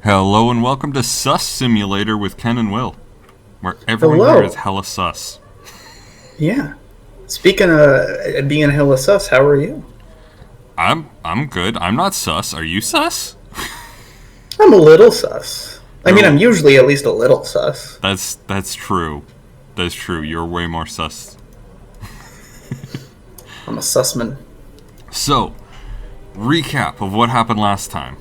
Hello and welcome to Sus Simulator with Ken and Will, where everyone Hello. here is hella sus. Yeah. Speaking of being hella sus, how are you? I'm good. I'm not sus. Are you sus? I'm a little sus. I mean, I'm usually at least a little sus. That's true. That's true. You're way more sus. I'm a susman. So, recap of what happened last time.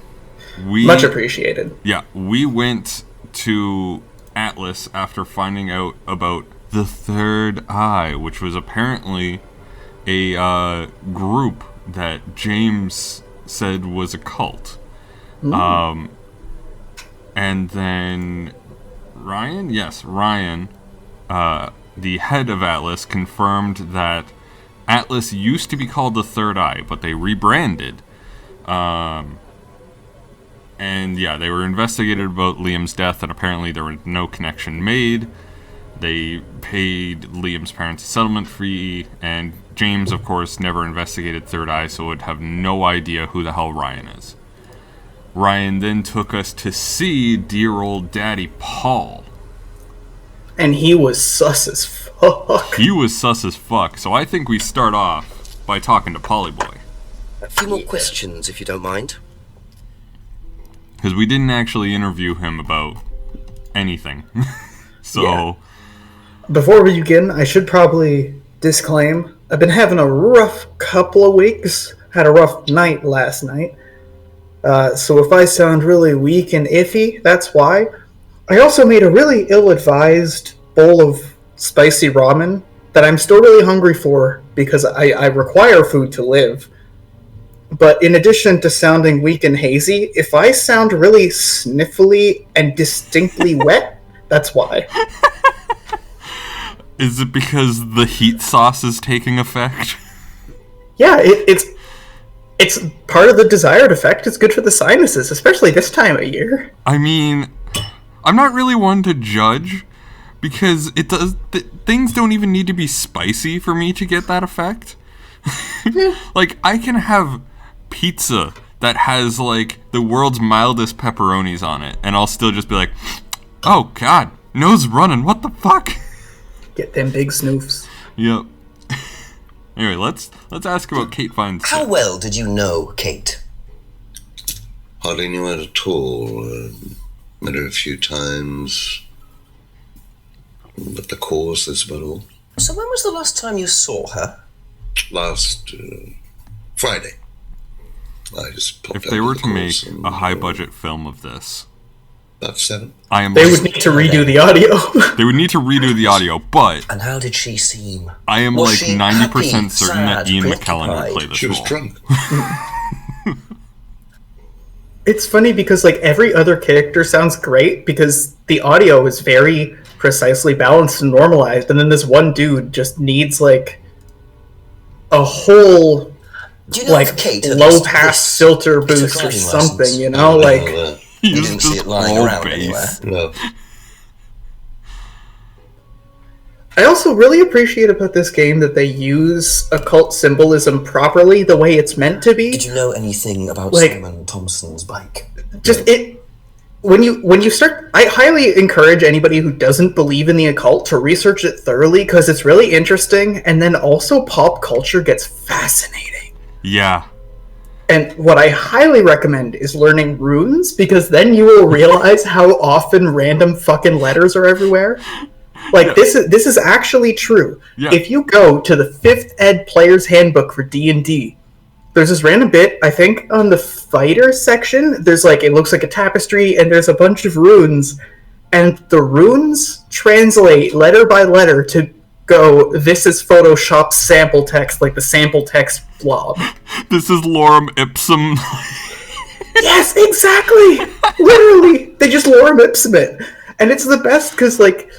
Much appreciated. Yeah, we went to Atlas after finding out about the Third Eye, which was apparently a group that James said was a cult. And then Ryan, the head of Atlas, confirmed that Atlas used to be called the Third Eye, but they rebranded. And yeah, they were investigated about Liam's death, and apparently there was no connection made. They paid Liam's parents a settlement fee, and James, of course, never investigated Third Eye, so would have no idea who the hell Ryan is. Ryan then took us to see dear old Daddy Paul. And he was sus as fuck. He was sus as fuck, so I think we start off by talking to Polyboy. A few more questions, if you don't mind. Because we didn't actually interview him about anything. So... Yeah. Before we begin, I should probably disclaim, I've been having a rough couple of weeks. Had a rough night last night. So if I sound really weak and iffy, that's why. I also made a really ill-advised bowl of spicy ramen that I'm still really hungry for because I require food to live. But in addition to sounding weak and hazy, if I sound really sniffly and distinctly wet, that's why. Is it because the heat sauce is taking effect? Yeah, it's part of the desired effect. It's good for the sinuses, especially this time of year. I mean, I'm not really one to judge, because things don't even need to be spicy for me to get that effect. Like, I can have pizza that has, like, the world's mildest pepperonis on it, and I'll still just be like, oh god, nose running, what the fuck? Get them big snoofs. Yep. Anyway, let's ask about Kate Vine's. How well did you know Kate? Hardly knew her at all. Met her a few times. But the course, that's about all. So when was the last time you saw her? Last Friday. I just popped If they were to make and, a high-budget film of this, about 7. They would need to redo the audio. They would need to redo the audio, but And how did she seem? I am Was like she 90% happy, certain that sad, Ian McKellen would preoccupied? play this She was role. drunk. It's funny because like every other character sounds great because the audio is very precisely balanced and normalized, and then this one dude just needs like a whole Do you know like if Kate had low lost pass this filter to boost or driving something, license? you know? Like He You is didn't see just it lying all around bass. anywhere. No. I also really appreciate about this game that they use occult symbolism properly the way it's meant to be. Did you know anything about Like- Simon Thompson's bike? Just it when you start, I highly encourage anybody who doesn't believe in the occult to research it thoroughly because it's really interesting, and then also pop culture gets fascinating. Yeah. And what I highly recommend is learning runes, because then you will realize how often random fucking letters are everywhere. Like, this is actually true. Yeah. If you go to the 5th ed player's handbook for D&D, there's this random bit, I think, on the fighter section, there's like, it looks like a tapestry, and there's a bunch of runes, and the runes translate letter by letter to go, this is Photoshop sample text, like the sample text blob. This is lorem ipsum. Yes, exactly! Literally! They just lorem ipsum it. And it's the best because, like,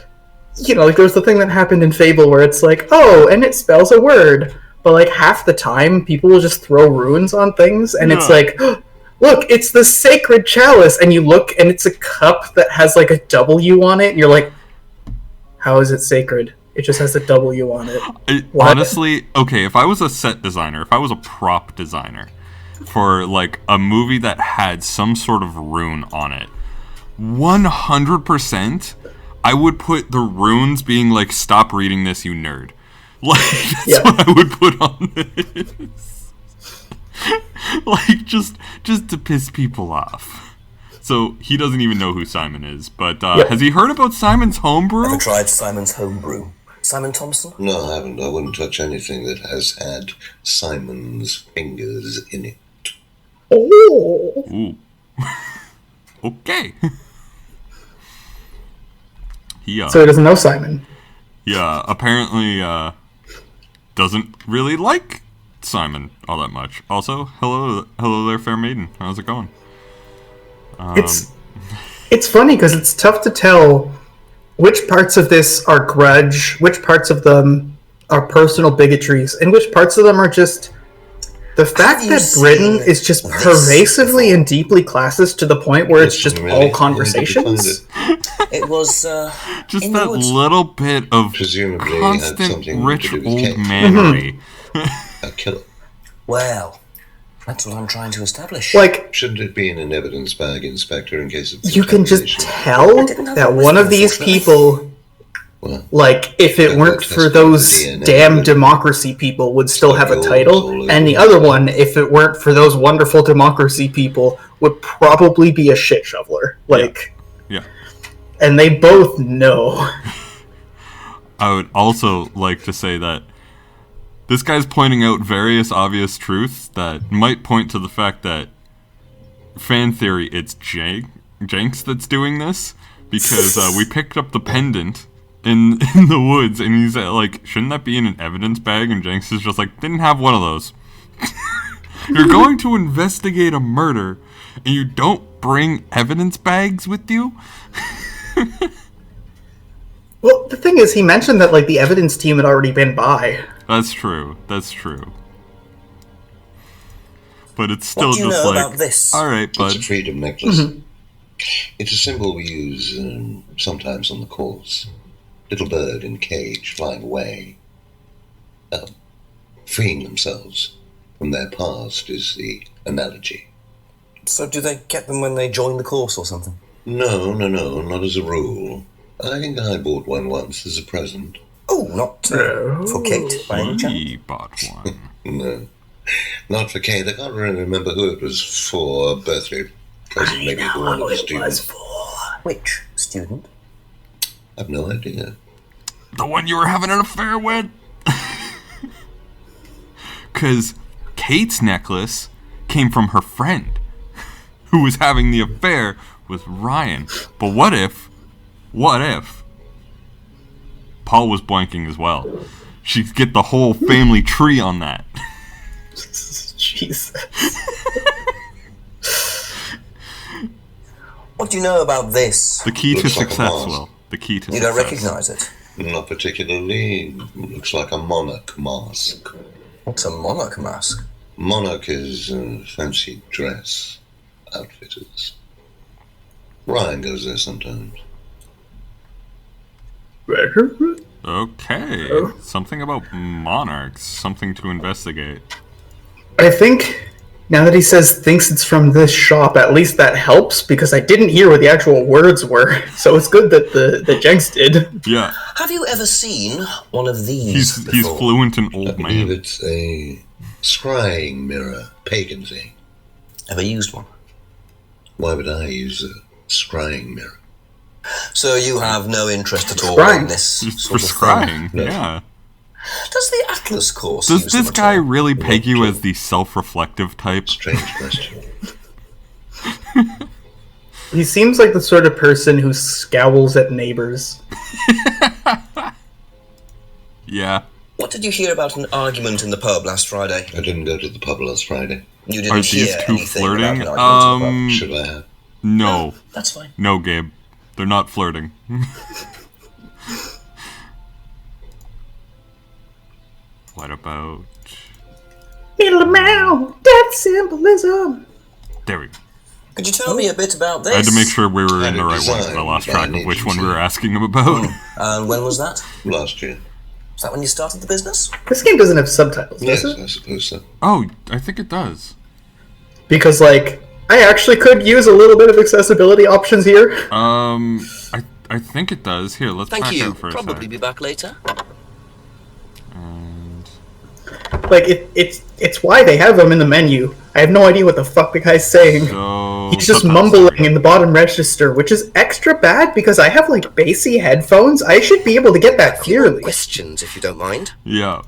you know, like there was the thing that happened in Fable where it's like, oh, and it spells a word. But, like, half the time, people will just throw runes on things, and it's like, oh, look, it's the sacred chalice, and you look, and it's a cup that has, like, a W on it, and you're like, how is it sacred? It just has a W on it. Honestly, okay, if I was a set designer, if I was a prop designer for, like, a movie that had some sort of rune on it, 100%, I would put the runes being like, "Stop reading this, you nerd." Like, that's what I would put on this. Like, just to piss people off. So, he doesn't even know who Simon is. But, has he heard about Simon's homebrew? Ever tried Simon's homebrew? Simon Thompson? No, I haven't. I wouldn't touch anything that has had Simon's fingers in it. Oh. Ooh. Okay. So he doesn't know Simon. Yeah, apparently, doesn't really like Simon all that much. Also, hello there, fair maiden. How's it going? It's funny because it's tough to tell which parts of this are grudge, which parts of them are personal bigotries, and which parts of them are just the fact that Britain is just pervasively and deeply classist to the point where it's just all conversations. It was just that little bit of presumably constant rich old manery. A killer. Well, that's what I'm trying to establish. Like, shouldn't it be in an evidence bag, Inspector, in case of you can just tell that one of these people, like, if it weren't for those damn democracy people, would still have a title, and the other one, if it weren't for those wonderful democracy people, would probably be a shit shoveler. Like, yeah. And they both know. I would also like to say that this guy's pointing out various obvious truths that might point to the fact that, fan theory, it's Jenks that's doing this, because we picked up the pendant in the woods, and he's like, shouldn't that be in an evidence bag? And Jenks is just like, didn't have one of those. You're going to investigate a murder, and you don't bring evidence bags with you? Well, the thing is, he mentioned that, like, the evidence team had already been by. That's true. But it's still what do you just know like, about this? All right, bud. It's a freedom necklace. It's a symbol we use sometimes on the course. Little bird in cage flying away. Freeing themselves from their past is the analogy. So do they get them when they join the course or something? No, not as a rule. I think I bought one once as a present. Oh, not for Kate, by any chance? We bought one. No, not for Kate. I can't really remember who it was for. A birthday present, maybe for one of the students. Which student? I've no idea. The one you were having an affair with? Because Kate's necklace came from her friend, who was having the affair with Ryan. But what if Paul was blanking as well? She'd get the whole family tree on that. Jesus. What do you know about this? The key to Looks like a success, mask. Will. The key to You success. don't recognize it? Not particularly. Looks like a monarch mask. What's a monarch mask? Monarch is fancy dress outfitters. Ryan goes there sometimes. Okay. Something about monarchs. Something to investigate. I think, now that he says thinks it's from this shop, at least that helps, because I didn't hear what the actual words were. So it's good that the Jenks did. Yeah. Have you ever seen one of these He's before? fluent in I old believe man. it's a scrying mirror, pagan thing. Ever used one? Why would I use a scrying mirror? So you have no interest at all Scrying. in this Just for sort of scrying. thing? Yeah. Does the Atlas course Does use them this at guy all? really peg you as the self-reflective type? Strange question. He seems like the sort of person who scowls at neighbors. Yeah. What did you hear about an argument in the pub last Friday? I didn't go to the pub last Friday. You Are didn't these hear two anything flirting? about an argument in the Should I have? No. pub? That's fine. No, Gabe. They're not flirting. What about... Little mouse, death symbolism. There we go. Could you tell me a bit about this? I had to make sure we were in the right one because I design lost by track of an which one we agency. were asking him about. And when was that? Last year. Was that when you started the business? This game doesn't have subtitles, Yes, does it? I suppose so. Oh, I think it does. Because, like, I actually could use a little bit of accessibility options here. I think it does. Here, let's Thank back you. out for a Probably sec. be back later. And Like, it's why they have them in the menu. I have no idea what the fuck the guy's saying. so He's just subtitles. mumbling in the bottom register, which is extra bad because I have, like, bassy headphones. I should be able to get that A few more clearly. questions, if you don't mind. Yeah.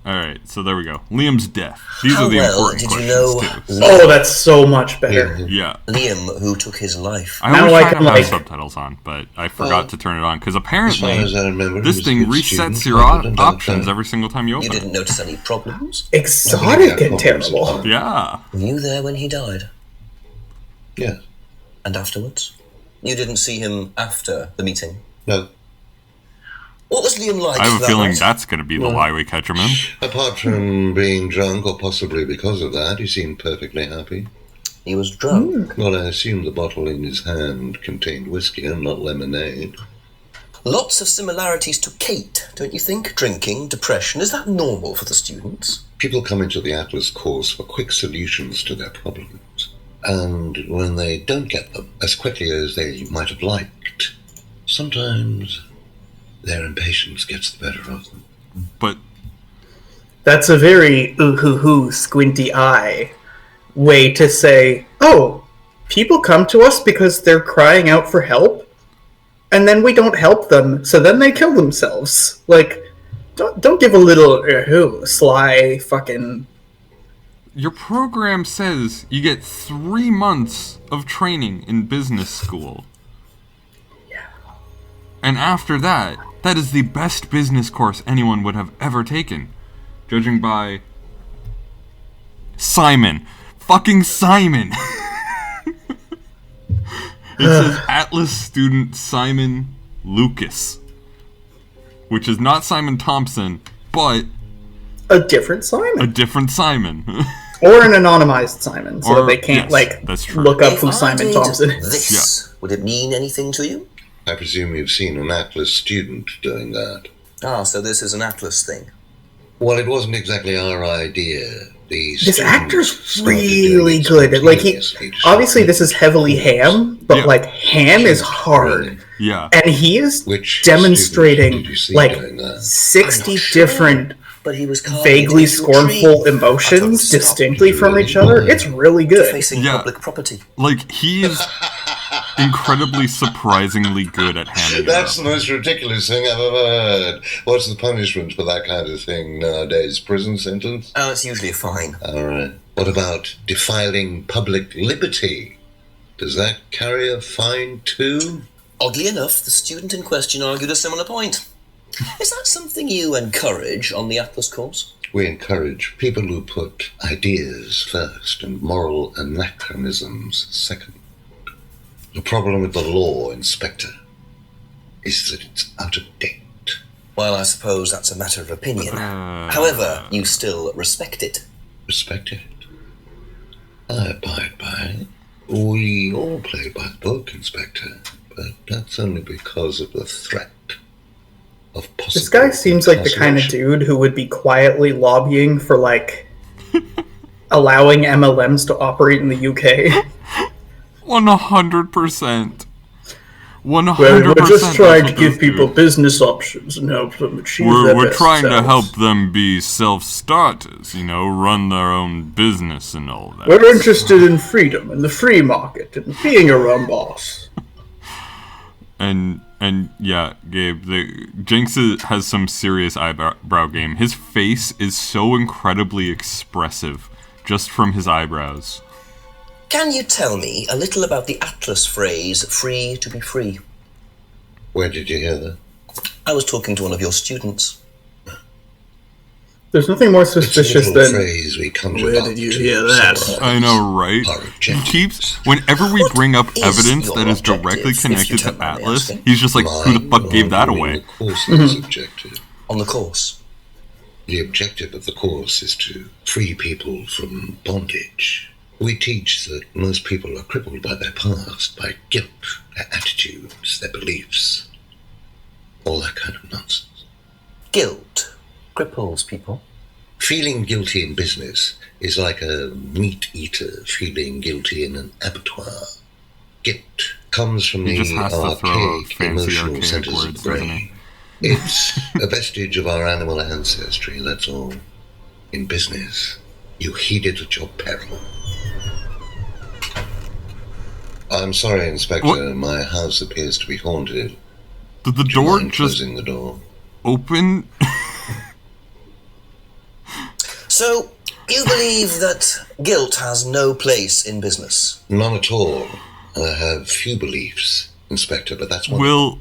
Alright, so there we go. Liam's death. These How are the well important did you questions, know too. Oh, that's so much better. Yeah. Liam, who took his life? I Now always I try to can, have like- subtitles on, but I forgot to turn it on, because As far apparently as I remember, he this was a thing good resets student, your confident, options outside. every single time you You open it. didn't notice any problems? Exotic and terrible. Yeah. Were you there when he died? Yes. And afterwards? You didn't see him after the meeting? No. What was Liam like I have a that feeling night? that's going to be the lie we catch him in. Apart from being drunk, or possibly because of that, he seemed perfectly happy. He was drunk. Well, I assume the bottle in his hand contained whiskey and not lemonade. Lots of similarities to Kate, don't you think? Drinking, depression, is that normal for the students? People come into the Atlas course for quick solutions to their problems. And when they don't get them as quickly as they might have liked, sometimes their impatience gets the better of them. But That's a very ooh-hoo-hoo, squinty eye way to say, oh, people come to us because they're crying out for help, and then we don't help them, so then they kill themselves. Like, don't give a little sly fucking... your program says you get 3 months of training in business school. Yeah. And after that, that is the best business course anyone would have ever taken. Judging by Simon. Fucking Simon! It says Atlas student Simon Lucas. Which is not Simon Thompson, but A different a Simon. different Simon. Or an anonymized Simon, so Or- that they can't, yes, that's true. look up If who I Simon did Thompson is. this, would it mean anything to you? I presume you've seen an Atlas student doing that. Ah, so this is an Atlas thing. Well, it wasn't exactly our idea. The This students actor's started really doing it good. Like, he spontaneously to obviously show this is heavily ham, but Yeah. like ham is hard, Yeah. and he is Which demonstrating student did you see like doing that? 60 I'm not sure, different but he was carving vaguely into a scornful tree. emotions I told him to stop. distinctly from each other. It's really good. Facing Yeah. public property. Like, he is incredibly surprisingly good at hamming it That's up. the most ridiculous thing I've ever heard. What's the punishment for that kind of thing nowadays? Prison sentence? Oh, it's usually a fine. All right. What about defiling public liberty? Does that carry a fine too? Oddly enough, the student in question argued a similar point. Is that something you encourage on the Atlas course? We encourage people who put ideas first and moral anachronisms second. The problem with the law, Inspector, is that it's out of date. Well, I suppose that's a matter of opinion. Uh, However, you still respect it. Respect it. I abide by it. We all play by the book, Inspector, but that's only because of the threat of possible This guy seems like the kind of incarceration. dude who would be quietly lobbying for like allowing MLMs to operate in the UK. 100%. 100%. We're just trying to that's what give this people dude- business options and help them achieve their We're best trying to selves. help them be self-starters, you know, run their own business and all that. We're interested in freedom and the free market and being your own boss. And yeah, Gabe, Jinx has some serious eyebrow game. His face is so incredibly expressive just from his eyebrows. Can you tell me a little about the Atlas phrase, free to be free? Where did you hear that? I was talking to one of your students. There's nothing more It's a suspicious little than phrase we conjured Where up did you to hear that? summarize I know, right? our He objectives. keeps, whenever we bring up is evidence your that is directly objective, if connected you to don't mind me Atlas, asking? he's just like, who the Mine fuck gave that or away? The course's objective. On the course. The objective of the course is to free people from bondage. We teach that most people are crippled by their past, by guilt, their attitudes, their beliefs, all that kind of nonsense. Guilt cripples people. feeling guilty in business is like a meat eater feeling guilty in an abattoir. Guilt comes from He the just has to throw archaic fancy emotional archaic centers words, of the doesn't brain. he? It's a vestige of our animal ancestry, that's all. In business, you heed it at your peril. I'm sorry, Inspector. What? My house appears to be haunted. Did the Do you door mind just closing the door? open? So, you believe that guilt has no place in business? None at all. I have few beliefs, Inspector, but that's one. Will,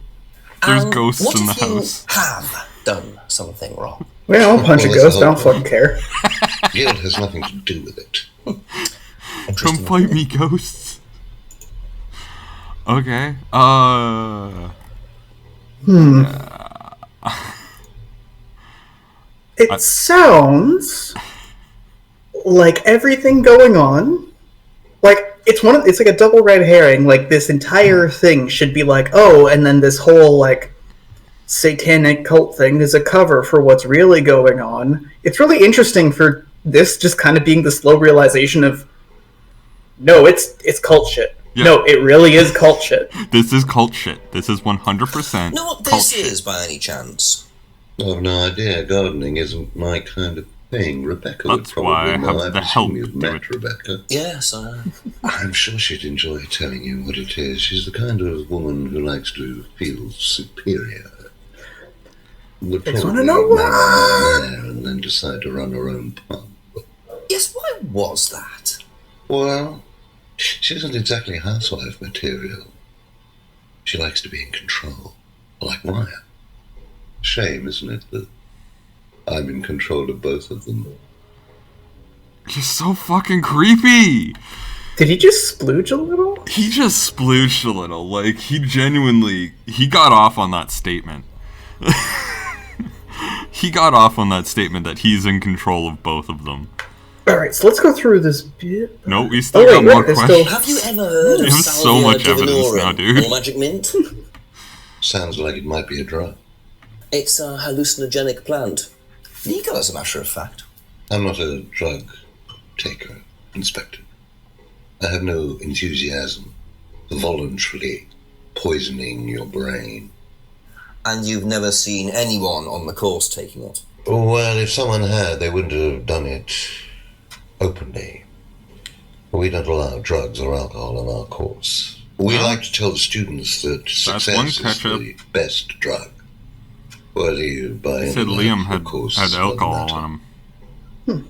there's And ghosts what in the if you house. have done something wrong? Well, I'll punch a Well, that's ghost. I the don't whole fucking care. Guilt has nothing to do with it. Come Interesting. fight me, ghosts. Okay. It sounds like everything going on, like it's like a double red herring. Like this entire thing should be like, oh, and then this whole like satanic cult thing is a cover for what's really going on. It's really interesting for this just kind of being the slow realization of, no, it's cult shit. Yeah. No, it really is cult shit. This is cult shit. This is 100% Know what cult this shit. is by any chance? I've no idea. Gardening isn't my kind of thing. Rebecca would That's why probably I know. have I've the assumed help you've do met it. Rebecca. Yes, I'm sure she'd enjoy telling you what it is. She's the kind of woman who likes to feel superior. Would Just wanna probably know marry why. a millionaire and then decide to run her own pub. yes. Why was that? Well, she isn't exactly housewife material. She likes to be in control, like Ryan. Shame, isn't it, that I'm in control of both of them? You're so fucking creepy. Did he just splooge a little? He just splooged a little. Like, he got off on that statement. He got off on that statement that he's in control of both of them. Alright, so let's go through this bit. No, we still Oh, wait, got wait, more there's questions. Have you ever heard We of have so Salvia much evidence now, divinorum dude. or magic mint? Sounds like it might be a drug. It's a hallucinogenic plant. Legal, as a matter of fact. I'm not a drug taker, Inspector. I have no enthusiasm for voluntarily poisoning your brain. And you've never seen anyone on the course taking it? Well, if someone had, they wouldn't have done it openly. We don't allow drugs or alcohol on our course. We Well, like to tell the students that one success is ketchup. the best drug. Whether you buy He said into Liam that, of course, had doesn't alcohol matter. on him.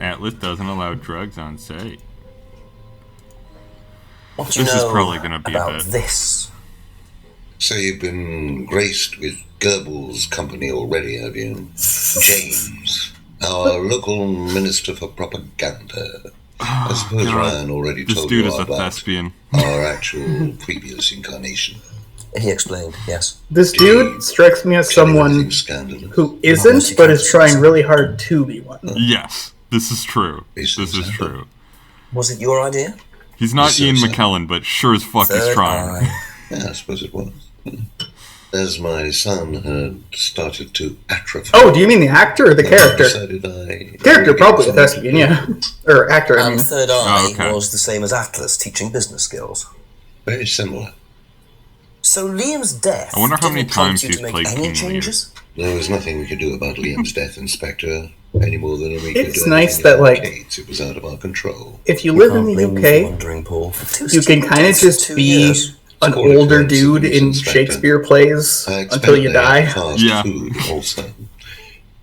Atlas doesn't allow drugs on site. What do you This is know probably gonna be a about bit. this? So you've been graced with Goebbels' company already, have you? James, our local minister for propaganda. I suppose God. Ryan already This told dude you is a about thespian. our actual previous incarnation. He explained, yes. This dude strikes me as Tell you someone anything scandalous? who isn't, but is trying really hard to be one. Yes, this is true. He's This is sensible. true. Was it your idea? He's not This Ian is- McKellen, but sure as fuck he's Third trying. eye. Yeah, I suppose it was. As my son had started to atrophy. Oh, do you mean the actor or the I character? decided I Character, really probably a something to thespian, do. yeah. Or actor, I And mean. Third Eye okay. was the same as Atlas, teaching business skills. Very similar. So Liam's death I wonder how many didn't prompt times you he's to make played any King Lear. changes? There was nothing we could do about Liam's death, Inspector, any more than we could It's do nice anything that, about like, Kate's. It was out of our control. If you live in Can't blame the you for UK, wondering, Paul. Two you can student kind of deaths in just 2 be years. an Call it older coincidence, dude in Inspector. Shakespeare plays I expect until you they die. have fast Yeah. food also.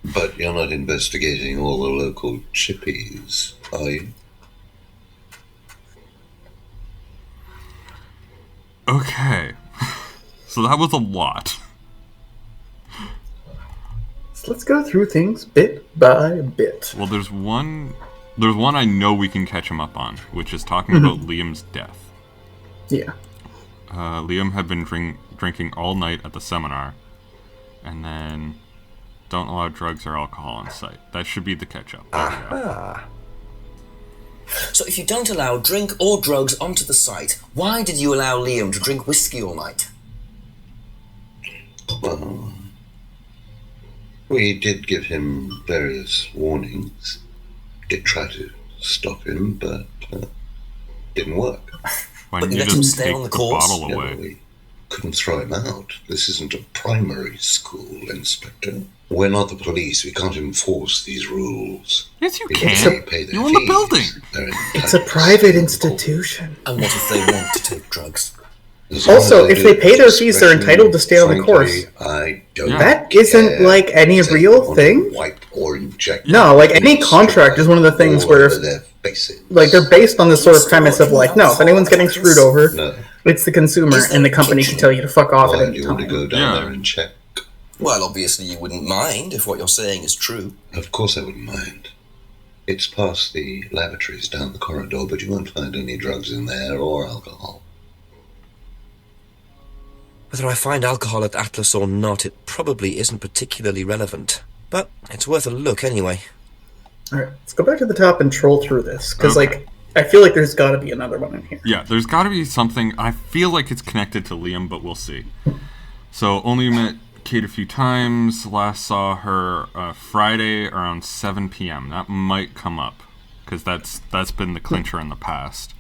But you're not investigating all the local chippies, are you? Okay. So that was a lot. So let's go through things bit by bit. Well, there's one I know we can catch him up on, which is talking about Liam's death. Yeah. Liam had been drinking all night at the seminar, and then don't allow drugs or alcohol on site. That should be the catch-up. There we go. So if you don't allow drink or drugs onto the site, why did you allow Liam to drink whiskey all night? Well, We did give him various warnings. Did try to stop him, but didn't work. Why But didn't you you let him just stay take on the the course? bottle Yeah, away? but we couldn't throw him out. This isn't a primary school, Inspector. We're not the police. We can't enforce these rules. Yes, you People can. pay their You own the fees. building. They're It's a entitled private to the institution. And what if they want to take drugs? court. As long Also, as if do they it pay with their fees, they're discretion, entitled to stay on the frankly, course. I don't Yeah. That isn't care like any if they real want to thing. Wipe or inject No, like any food contract is one of the things all where, over their faces. like, they're based on this sort of premise of like, no, if anyone's getting screwed over, No. it's the consumer, Is there and the a company kitchen? can tell you to fuck off at Why do any you want to go time. down Yeah. there and check? Well, obviously you wouldn't mind if what you're saying is true. Of course I wouldn't mind. It's past the lavatories down the corridor, but you won't find any drugs in there or alcohol. Whether I find alcohol at Atlas or not, it probably isn't particularly relevant. But it's worth a look anyway. Alright, let's go back to the top and troll through this, because, Okay. like, I feel like there's gotta be another one in here. Yeah, there's got to be something. I feel like it's connected to Liam, but we'll see. So, only met Kate a few times. Last saw her Friday around 7 p.m. That might come up, because that's been the clincher in the past.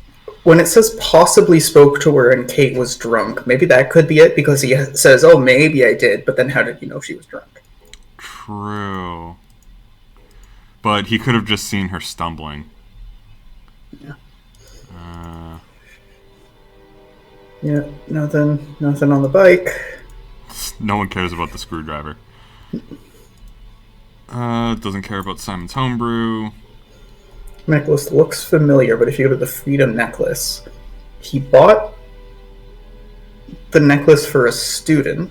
When it says possibly spoke to her and Kate was drunk, maybe that could be it, because he says, oh, maybe I did, but then how did you know she was drunk? True. But he could have just seen her stumbling. Yeah. Yeah, nothing on the bike. No one cares about the screwdriver. Doesn't care about Simon's homebrew. Necklace looks familiar, but if you go to the Freedom necklace, he bought the necklace for a student.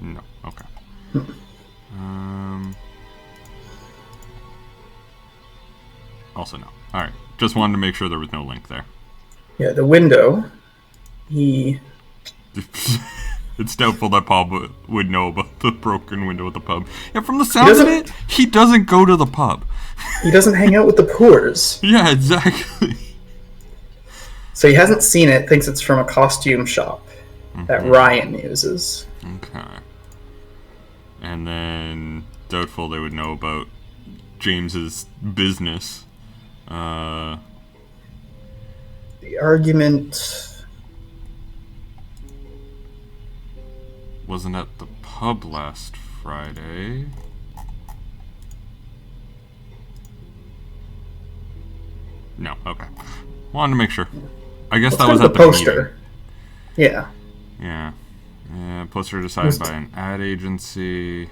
No. Okay. Also no. All right. Just wanted to make sure there was no link there. Yeah, the window. He It's doubtful that Bob would know about the broken window at the pub. Yeah, from the sounds of it, he doesn't go to the pub. doesn't hang out with the poors, Yeah, exactly. so he hasn't seen it. Thinks it's from a costume shop that Ryan uses. Okay. And then doubtful they would know about James's business. The argument. Wasn't at the pub last Friday. No, okay. Wanted to make sure. I guess that was the at the poster. Yeah. meeting. Yeah. Yeah, poster decided by an ad agency.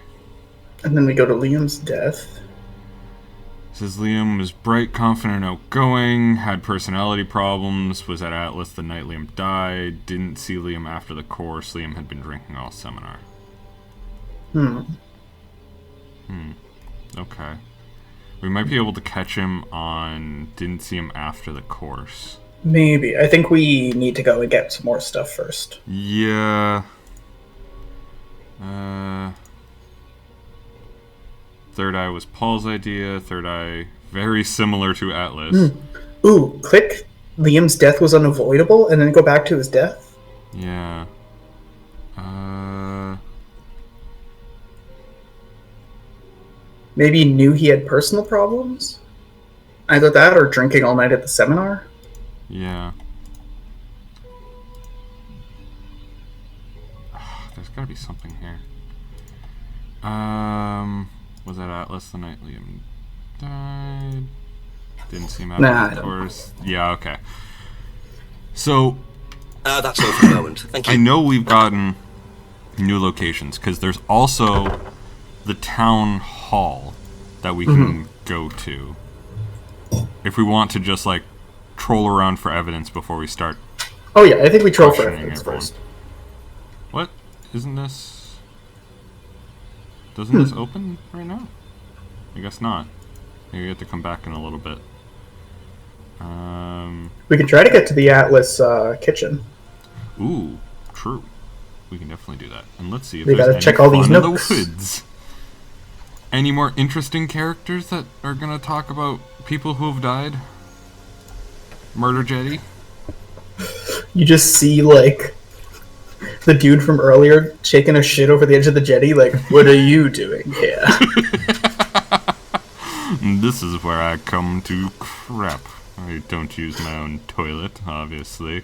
And then we go to Liam's death. Says Liam was bright, confident, outgoing, had personality problems, was at Atlas the night Liam died, didn't see Liam after the course. Liam had been drinking all seminar. Okay. We might be able to catch him on didn't see him after the course. Maybe. I think we need to go and get some more stuff first. Yeah. Third Eye was Paul's idea. Third Eye, very similar to Atlas. Ooh, click Liam's death was unavoidable, and then go back to his death? Yeah. Maybe he knew he had personal problems? Either that or drinking all night at the seminar? Yeah. There's gotta be something here. Was that Atlas the night Liam died? Didn't seem out Nah, I of don't course. Yeah, okay. So, That's all for the moment. Thank I you. know we've gotten new locations, because there's also the town hall that we can go to. If we want to just, like, troll around for evidence before we start. Oh yeah, I think we troll for Questioning evidence everyone. first. What? Isn't this... Doesn't this open right now? I guess not. Maybe we have to come back in a little bit. We can try to get to the Atlas kitchen. Ooh, true. We can definitely do that. And let's see if We there's gotta any check all these fun in the nooks. woods. Any more interesting characters that are gonna talk about people who have died? Murder Jetty? You just see, like, the dude from earlier shaking a shit over the edge of the jetty, like, what are you doing here? This is where I come to crap. I don't use my own toilet, obviously.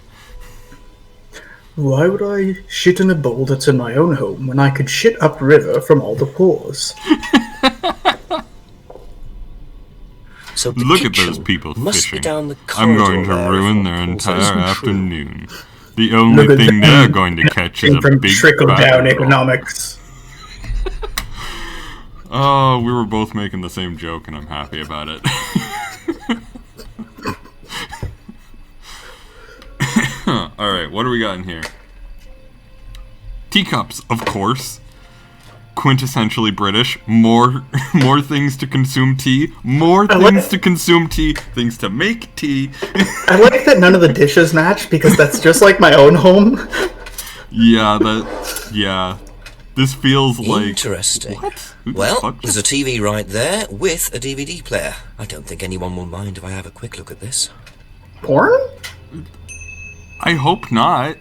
Why would I shit in a bowl that's in my own home when I could shit upriver from all the pores? So the Look at kitchen those people must fishing. Be down the I'm going to corridor there, ruin if their all entire isn't true. afternoon. The only Look at thing them. they're going to catch is a From big trickle-down fat roll. economics. Oh, we were both making the same joke, and I'm happy about it. Alright, what do we got in here? Teacups, of course. Quintessentially British. More things to consume tea. More things to consume tea. Things to make tea. I like that none of the dishes match, because that's just like my own home. Yeah. This feels like... Interesting. What? Who the Well, fuck there's a just- TV right there with a DVD player. I don't think anyone will mind if I have a quick look at this. Porn? I hope not.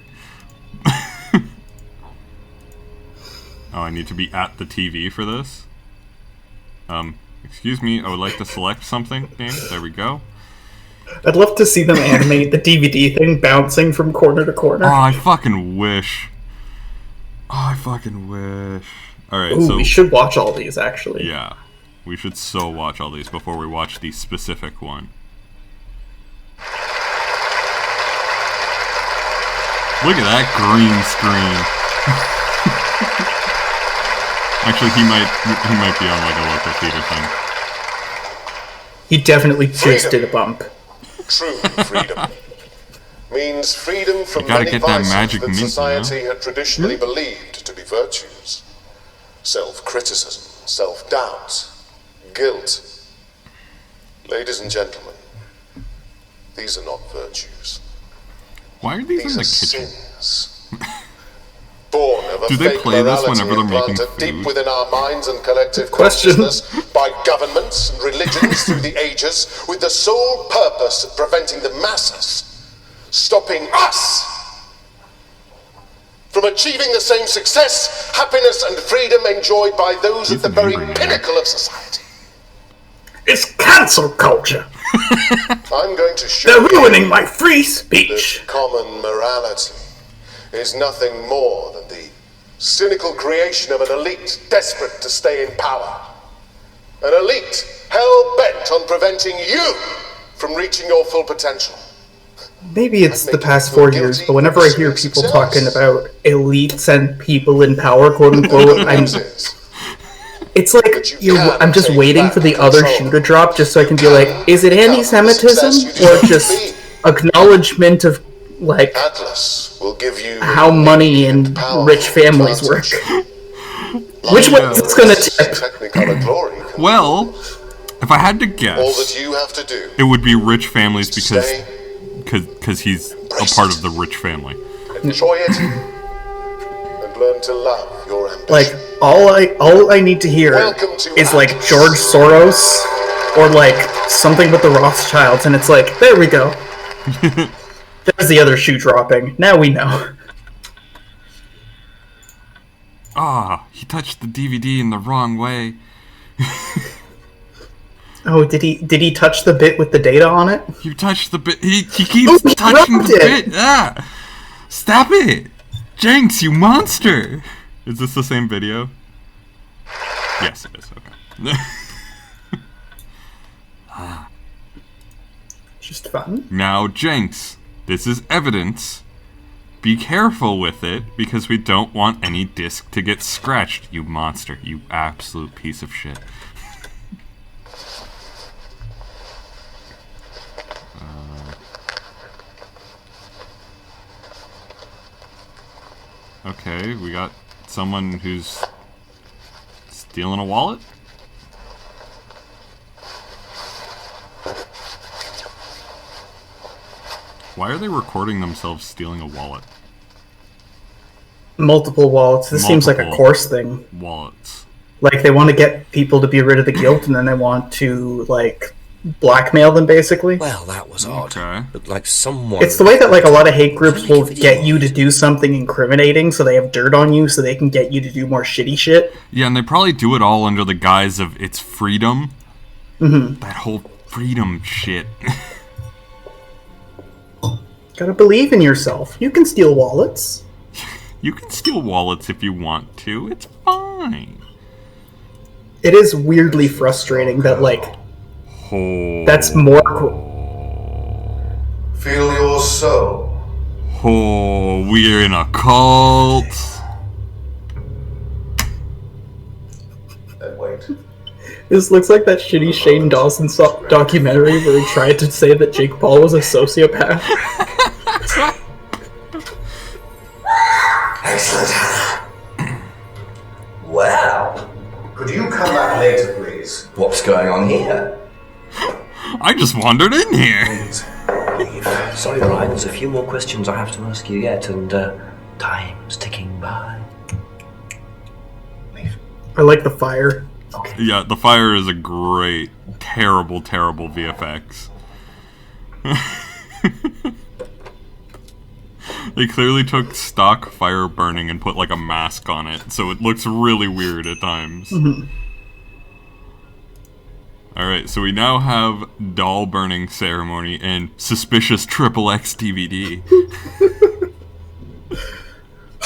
Oh, I need to be at the TV for this? Excuse me, I would like to select something. There we go. I'd love to see them animate the DVD thing bouncing from corner to corner. Oh, I fucking wish. Alright, Ooh, so... we should watch all these, actually. Yeah. We should so watch all these before we watch the specific one. Look at that green screen. Actually, he might be on like a local theater thing. He definitely just did a bump. True freedom means freedom from gotta many get that vices magic that mint, you know? society had traditionally believed to be virtues. Self-criticism, self-doubt, guilt. Ladies and gentlemen, these are not virtues. Why are these These in are the kitchen? sins. Born of a Do they fake play this morality whenever they're making implanted deep food? within our minds and collective Question. consciousness by governments and religions through the ages, with the sole purpose of preventing the masses, stopping us from achieving the same success, happiness, and freedom enjoyed by those He's at the an very angry man. pinnacle of society. It's cancel culture! I'm going to show They're you ruining my free that speech! common morality is nothing more than the cynical creation of an elite desperate to stay in power. An elite hell-bent on preventing you from reaching your full potential. Maybe it's the past 4 years, but whenever I hear people talking about elites and people in power, quote unquote, it's like I'm just waiting for the other shoe to drop just so I can be like, is it anti-Semitism or just acknowledgement of like Atlas will give you how money and rich families work? Which way is this gonna tip? Technicolor glory can Well, if I had to all guess, that you have to do it would be rich families is to because stay, he's a part of the rich family. enjoy it, and learn to love your ambition. Like all I need to hear Welcome to is like Atlas. George Soros or like something with the Rothschilds, and it's like, there we go. There's the other shoe dropping. Now we know. Ah, he touched the DVD in the wrong way. Oh, did he touch the bit with the data on it? You touched the bit. He keeps he touching dropped the it. bit. Ah, stop it, Jenks, you monster! Is this the same video? Yes, it is. Okay. Just fun. Now, Jenks, this is evidence. Be careful with it, because we don't want any disc to get scratched, you monster. You absolute piece of shit. Okay, we got someone who's stealing a wallet? Why are they recording themselves stealing a wallet? Multiple wallets. This seems like a Multiple course thing. Wallets. Like they want to get people to be rid of the guilt, and then they want to like blackmail them, basically. Well, that was odd. Okay. Looked like someone... It's the way that, like, a lot of hate groups will get you to do something incriminating, so they have dirt on you, so they can get you to do more shitty shit. Yeah, and they probably do it all under the guise of it's freedom. Mm-hmm. That whole freedom shit. Gotta believe in yourself. You can steal wallets. You can steal wallets if you want to. It's fine. It is weirdly frustrating that, like, Oh. that's more... Feel your soul. Oh, we're in a cult. And wait. This looks like that shitty Shane Dawson documentary where he tried to say that Jake Paul was a sociopath. Excellent, Hannah. Well, could you come back later, please? What's going on here? I just wandered in here. Sorry, Ryan, there's a few more questions I have to ask you yet, and time's ticking by. I like the fire. Yeah, the fire is a great, terrible, terrible VFX. They clearly took stock fire burning and put like a mask on it, so it looks really weird at times. Alright, so we now have doll burning ceremony and suspicious XXX DVD.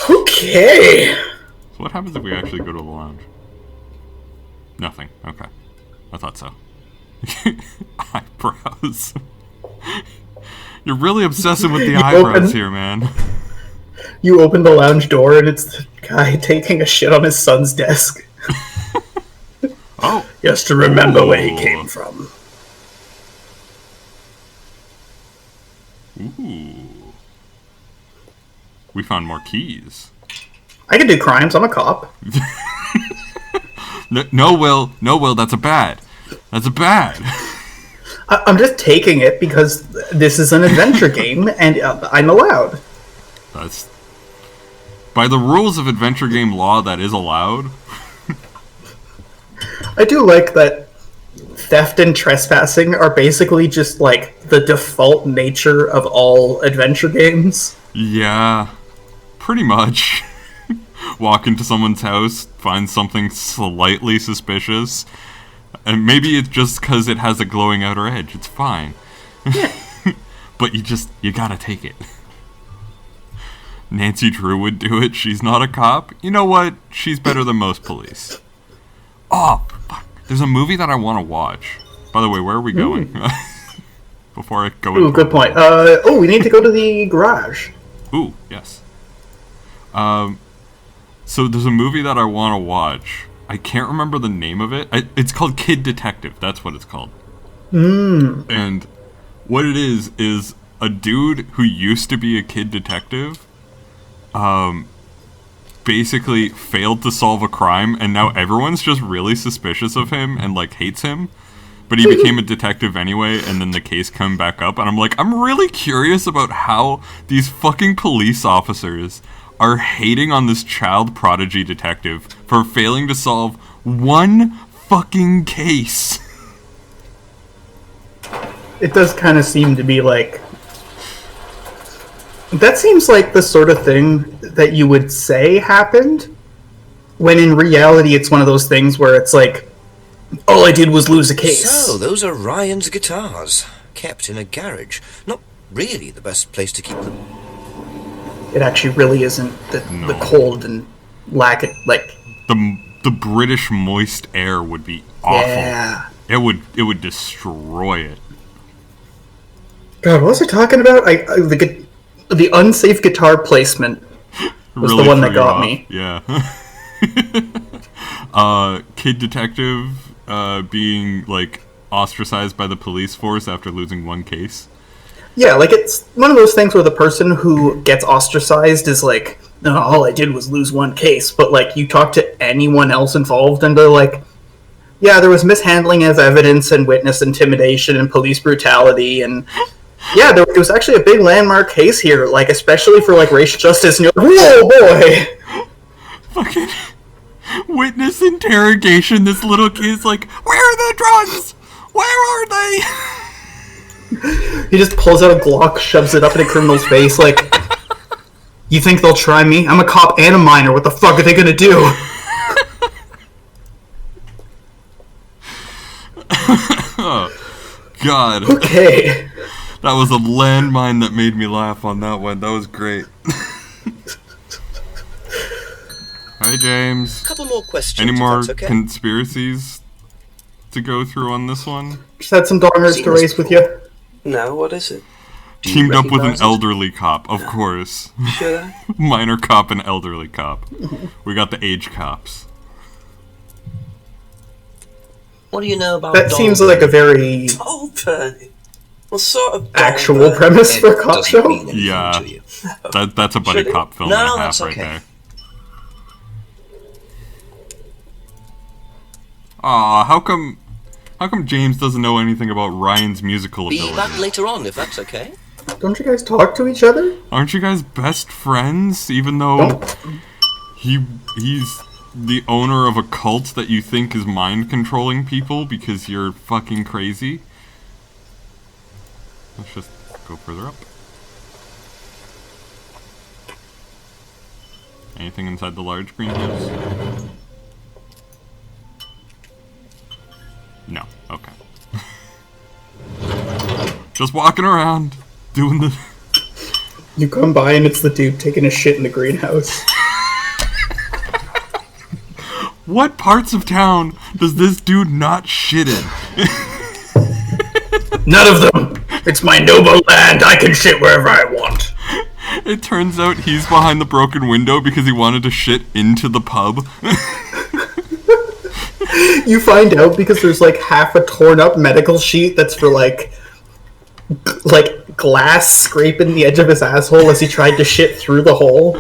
Okay. So what happens if we actually go to the lounge? Nothing. Okay. I thought so. Eyebrows. You're really obsessive with the eyebrows here, man. You open the lounge door and it's the guy taking a shit on his son's desk. Oh. He has to remember where he came from. Ooh. We found more keys. I can do crimes. I'm a cop. No, Will, that's a bad. That's a bad. I'm just taking it because this is an adventure game and I'm allowed. That's... By the rules of adventure game law, that is allowed. I do like that theft and trespassing are basically just like the default nature of all adventure games. Yeah, pretty much. Walk into someone's house, find something slightly suspicious, and maybe it's just because it has a glowing outer edge. It's fine. But you gotta take it. Nancy Drew would do it. She's not a cop. You know what? She's better than most police. Oh, fuck. There's a movie that I want to watch. By the way, where are we going? Before I go Ooh, good point. We need to go to the garage. Ooh, yes. So there's a movie that I want to watch. I can't remember the name of it. It's called Kid Detective. That's what it's called. And what it is a dude who used to be a kid detective, basically failed to solve a crime, and now everyone's just really suspicious of him and, like, hates him. But he became a detective anyway, and then the case come back up, and I'm like, I'm really curious about how these fucking police officers are hating on this child prodigy detective for failing to solve one fucking case. It does kind of seem to be like... That seems like the sort of thing that you would say happened, when in reality it's one of those things where it's like, all I did was lose a case. So, those are Ryan's guitars, kept in a garage. Not really the best place to keep them. It actually really isn't. The cold and lack of, like... The British moist air would be awful. Yeah. It would destroy it. God, what was I talking about? The unsafe guitar placement was Really the one that threw you got off. me. Yeah. Kid detective being, like, ostracized by the police force after losing one case. Yeah, like, it's one of those things where the person who gets ostracized is like, no, all I did was lose one case. But, like, you talk to anyone else involved and they're like, yeah, there was mishandling of evidence and witness intimidation and police brutality and... Yeah, there was actually a big landmark case here, like, especially for, like, racial justice, and you're like, whoa, boy! Fucking witness interrogation, this little kid's like, where are the drugs? Where are they? He just pulls out a Glock, shoves it up in a criminal's face, like, you think they'll try me? I'm a cop and a minor. What the fuck are they gonna do? Oh, God. Okay. That was a landmine that made me laugh on that one. That was great. Hi, James. A couple more questions. Any if more that's okay? conspiracies to go through on this one? Just had some dongers to race with you. No, what is it? Do you Teamed up with an recognise it? elderly cop, of course. Should I? Minor cop and elderly cop. We got the age cops. What do you know about That seems like a very Doll burning. What sort of doll actual burning? premise for a It cop doesn't show. mean anything Yeah. to you. That's a buddy Should it? cop film No, and a half that's right okay. there. Aw, how come James doesn't know anything about Ryan's musical Be ability? back later on, if that's okay. Don't you guys talk to each other? Aren't you guys best friends, even though he's the owner of a cult that you think is mind-controlling people because you're fucking crazy? Let's just go further up. Anything inside the large greenhouse? No. Okay. Just walking around, doing the... You come by and it's the dude taking a shit in the greenhouse. What parts of town does this dude not shit in? None of them! It's my noble land, I can shit wherever I want. It turns out he's behind the broken window because he wanted to shit into the pub. You find out because there's like half a torn up medical sheet that's for like glass scraping the edge of his asshole as he tried to shit through the hole.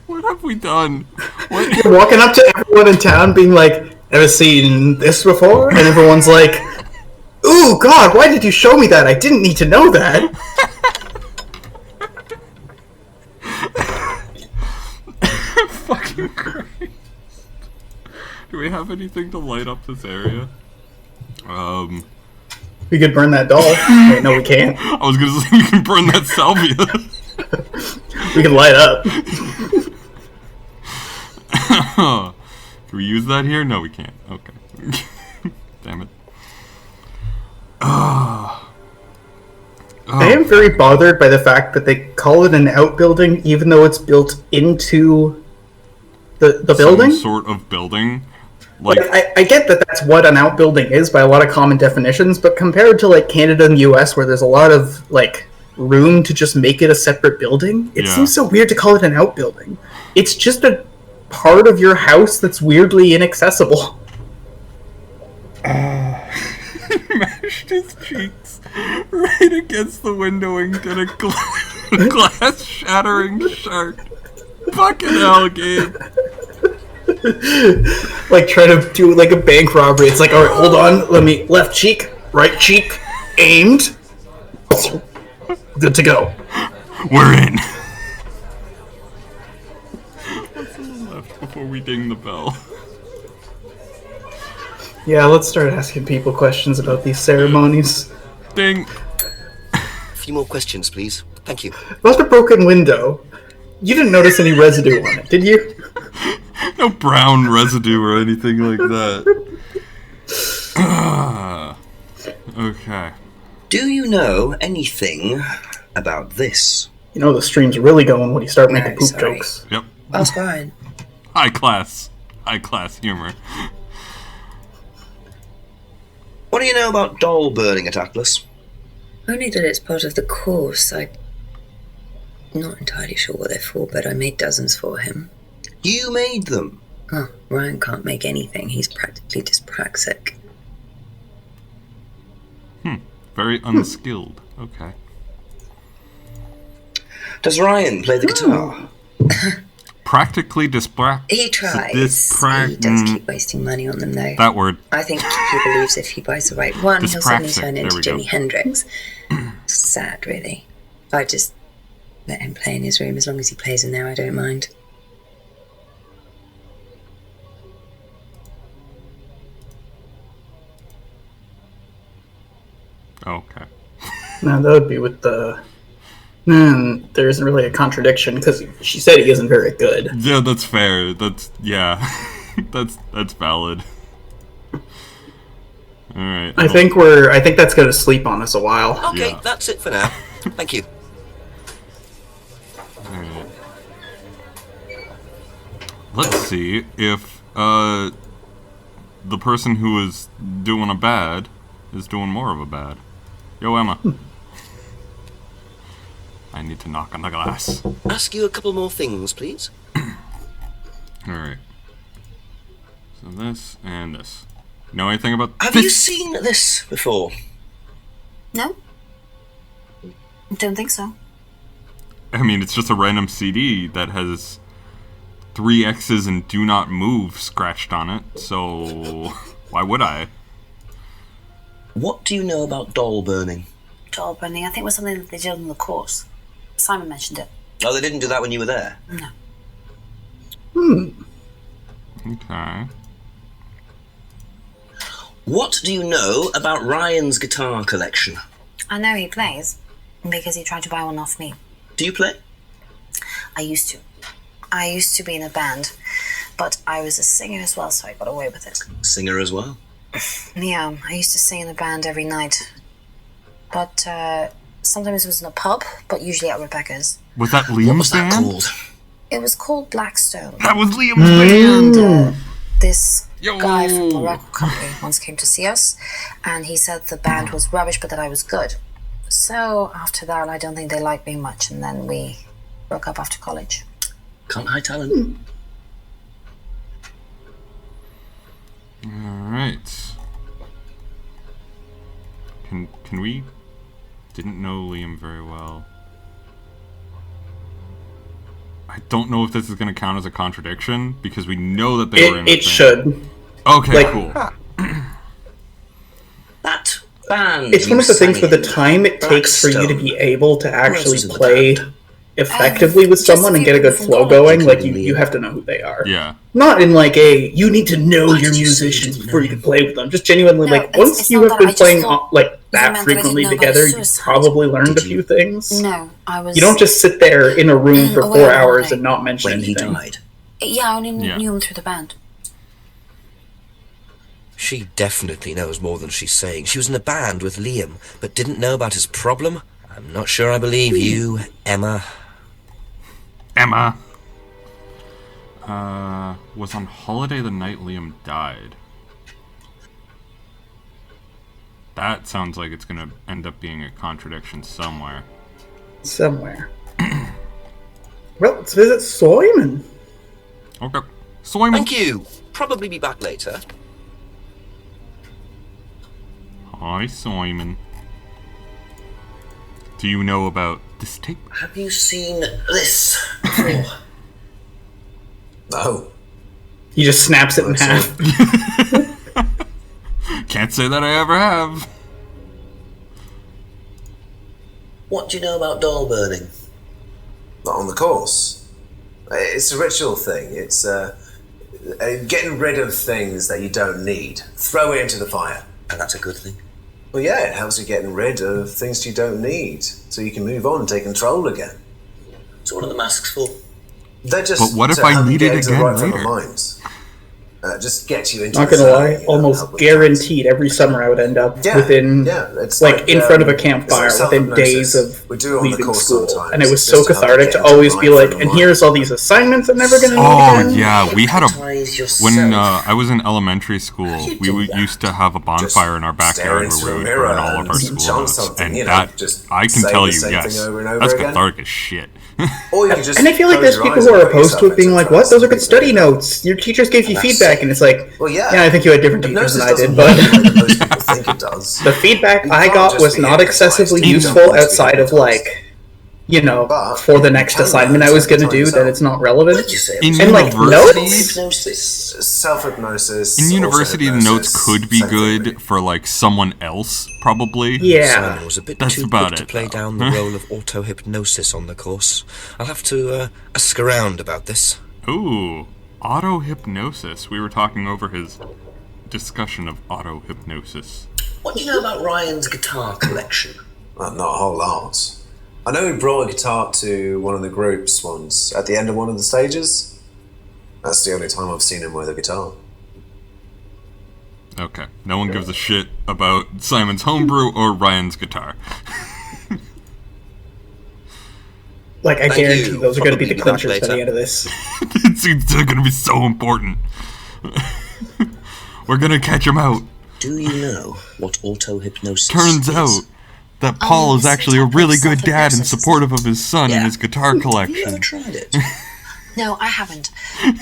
What have we done? What? You're walking up to everyone in town being like, ever seen this before? And everyone's like, ooh, God, why did you show me that? I didn't need to know that. Fucking Christ. Do we have anything to light up this area? We could burn that doll. Wait, no, we can't. I was gonna say we can burn that salvia. We can light up. Can we use that here? No, we can't. Okay. Damn it. Oh. I am very bothered by the fact that they call it an outbuilding even though it's built into the building. Some sort of building. Like, I get that that's what an outbuilding is by a lot of common definitions, but compared to like Canada and the US where there's a lot of like room to just make it a separate building, it seems so weird to call it an outbuilding. It's just a part of your house that's weirdly inaccessible. mashed his cheeks right against the window and did a glass shattering shark. Fucking hell, Gabe. Like trying to do like a bank robbery. It's like, alright, hold on, let me left cheek, right cheek, aimed. Good to go. We're in. What's left before we ding the bell? Yeah, let's start asking people questions about these ceremonies. Ding. A few more questions, please. Thank you. About the broken window, you didn't notice any residue on it, did you? No brown residue or anything like that. Okay. Do you know anything about this? You know the stream's really going when you start making No, poop sorry. jokes. Yep. That's fine. High class humor. What do you know about doll burning at Atlas? Only that it's part of the course. I'm not entirely sure what they're for, but I made dozens for him. You made them. Oh, Ryan can't make anything. He's practically dyspraxic. Very unskilled. Okay. Does Ryan play the guitar? Practically He tries. He does keep wasting money on them, though. That word. I think he believes if he buys the right one, he'll suddenly Dyspraxic, turn there into we go. Jimi Hendrix. Sad, really. I just let him play in his room. As long as he plays in there, I don't mind. Okay. No, that would be with the... there isn't really a contradiction, because she said he isn't very good. Yeah, that's fair. Yeah. that's valid. Alright. I think that's going to sleep on us a while. Okay, Yeah. that's it for now. Thank you. Alright. Let's see if the person who is doing a bad is doing more of a bad. Yo, Emma. I need to knock on the glass. Ask you a couple more things, please. Alright. So this and this. Know anything about Have this? you seen this before? No? Don't think so. I mean, it's just a random CD that has 3 X's and do not move scratched on it, so why would I? What do you know about doll burning? Doll burning, I think it was something that they did on the course. Simon mentioned it. Oh, they didn't do that when you were there? No. Okay. What do you know about Ryan's guitar collection? I know he plays, because he tried to buy one off me. Do you play? I used to. I used to be in a band, but I was a singer as well, so I got away with it. Singer as well? Yeah, I used to sing in a band every night. But sometimes it was in a pub, but usually at Rebecca's. Was that What Liam's was that band? called? It was called Blackstone. That was Liam's band! And this Yo. guy from the record company once came to see us, and he said the band was rubbish, but that I was good. So after that, I don't think they liked me much, and then we broke up after college. Can't hide talent. Alright. Can we... Didn't know Liam very well. I don't know if this is going to count as a contradiction, because we know that they were in the It band. should. Okay, Like- cool. That band. It's one of the things with the time it Blackstone. takes for you to be able to actually was in the play band? effectively with Just a someone and few get a good people flow from going. college, Like, including you Liam. have to know who they are. Yeah. Not in like a, you need to know Why your did you say you musicians didn't before know you can him? play with them. Just genuinely, No, like, it's- once it's you not have that. I been just playing thought like you that meant that I didn't frequently know about together, you suicide. probably learned a Did few you- things. No, I was... You don't just sit there in a room for Away 4 on hours holiday. and not mention When he anything. died. Yeah, I only Yeah. knew him through the band. She definitely knows more than she's saying. She was in a band with Liam, but didn't know about his problem? I'm not sure I believe you, Emma. Emma. Was on holiday the night Liam died. That sounds like it's gonna end up being a contradiction somewhere. Somewhere. Well, let's visit Simon. Okay. Simon. Thank you. Probably be back later. Hi, Simon. Do you know about this tape? Have you seen this before? No. He just snaps it in half. Can't say that I ever have. What do you know about doll burning? Not on the course. It's a ritual thing. It's getting rid of things that you don't need. Throw it into the fire. And that's a good thing. Well, yeah, it helps you getting rid of things you don't need, so you can move on and take control again. So what are the masks for? They're just But what if to I help you need get it into the again right frame of later? mind. Just get you into Not the gonna zone, lie, you know, almost help with guaranteed every summer I would end up Yeah, within, yeah, it's like in front of a it's campfire like within days self-hypnosis. of We do it on the leaving course school, sometimes, and it was just so to help you cathartic get to into the always right be like, frame of and mind. here's all these assignments I'm never gonna need Oh again. yeah, we had a Hypnotize yourself. when I was in elementary school. you We do would, that? used to have a bonfire in our stare backyard into where a we would mirror burn all of our and school chant notes, something, and you know, that just I can say tell the you, same yes, thing over and over that's again. cathartic as shit. Or you can just And I feel like close there's your people eyes who and are put opposed to yourself it being into like, a what? trance. Those are good study notes. Your teachers gave you And that's feedback, it. and it's like, Well, yeah. I think you had different teachers Hypnosis than I doesn't did, work but like most people think it does. the feedback You I can't got just was be not hypnotized. excessively You don't useful want to be outside of hypnotized. like, you know, But for the you next can assignment learn I was to gonna do, hypnotize that it's not relevant. What'd you say? In And, like, university, notes? Hypnosis. Self-hypnosis. in university, the notes auto-hypnosis, could be same thing. good for like someone else, probably. Yeah. Simon was a bit That's too about quick to it, play though. down the role of auto-hypnosis on the course. I'll have to ask around about this. Ooh, auto hypnosis. We were talking over his discussion of auto hypnosis. What do you know about Ryan's guitar collection? Well, not a whole lot. I know he brought a guitar to one of the groups once, at the end of one of the stages. That's the only time I've seen him with a guitar. Okay. No one gives a shit about Simon's homebrew or Ryan's guitar. Like, I Thank guarantee you. those are going to be the Probably back clinchers by the later. end of this. It's going to be so important. We're going to catch him out. Do you know what auto-hypnosis Turns is? out that Paul is actually a really good dad and self-hypnosis. supportive of his son and his guitar Have you ever collection. tried it? No, I haven't.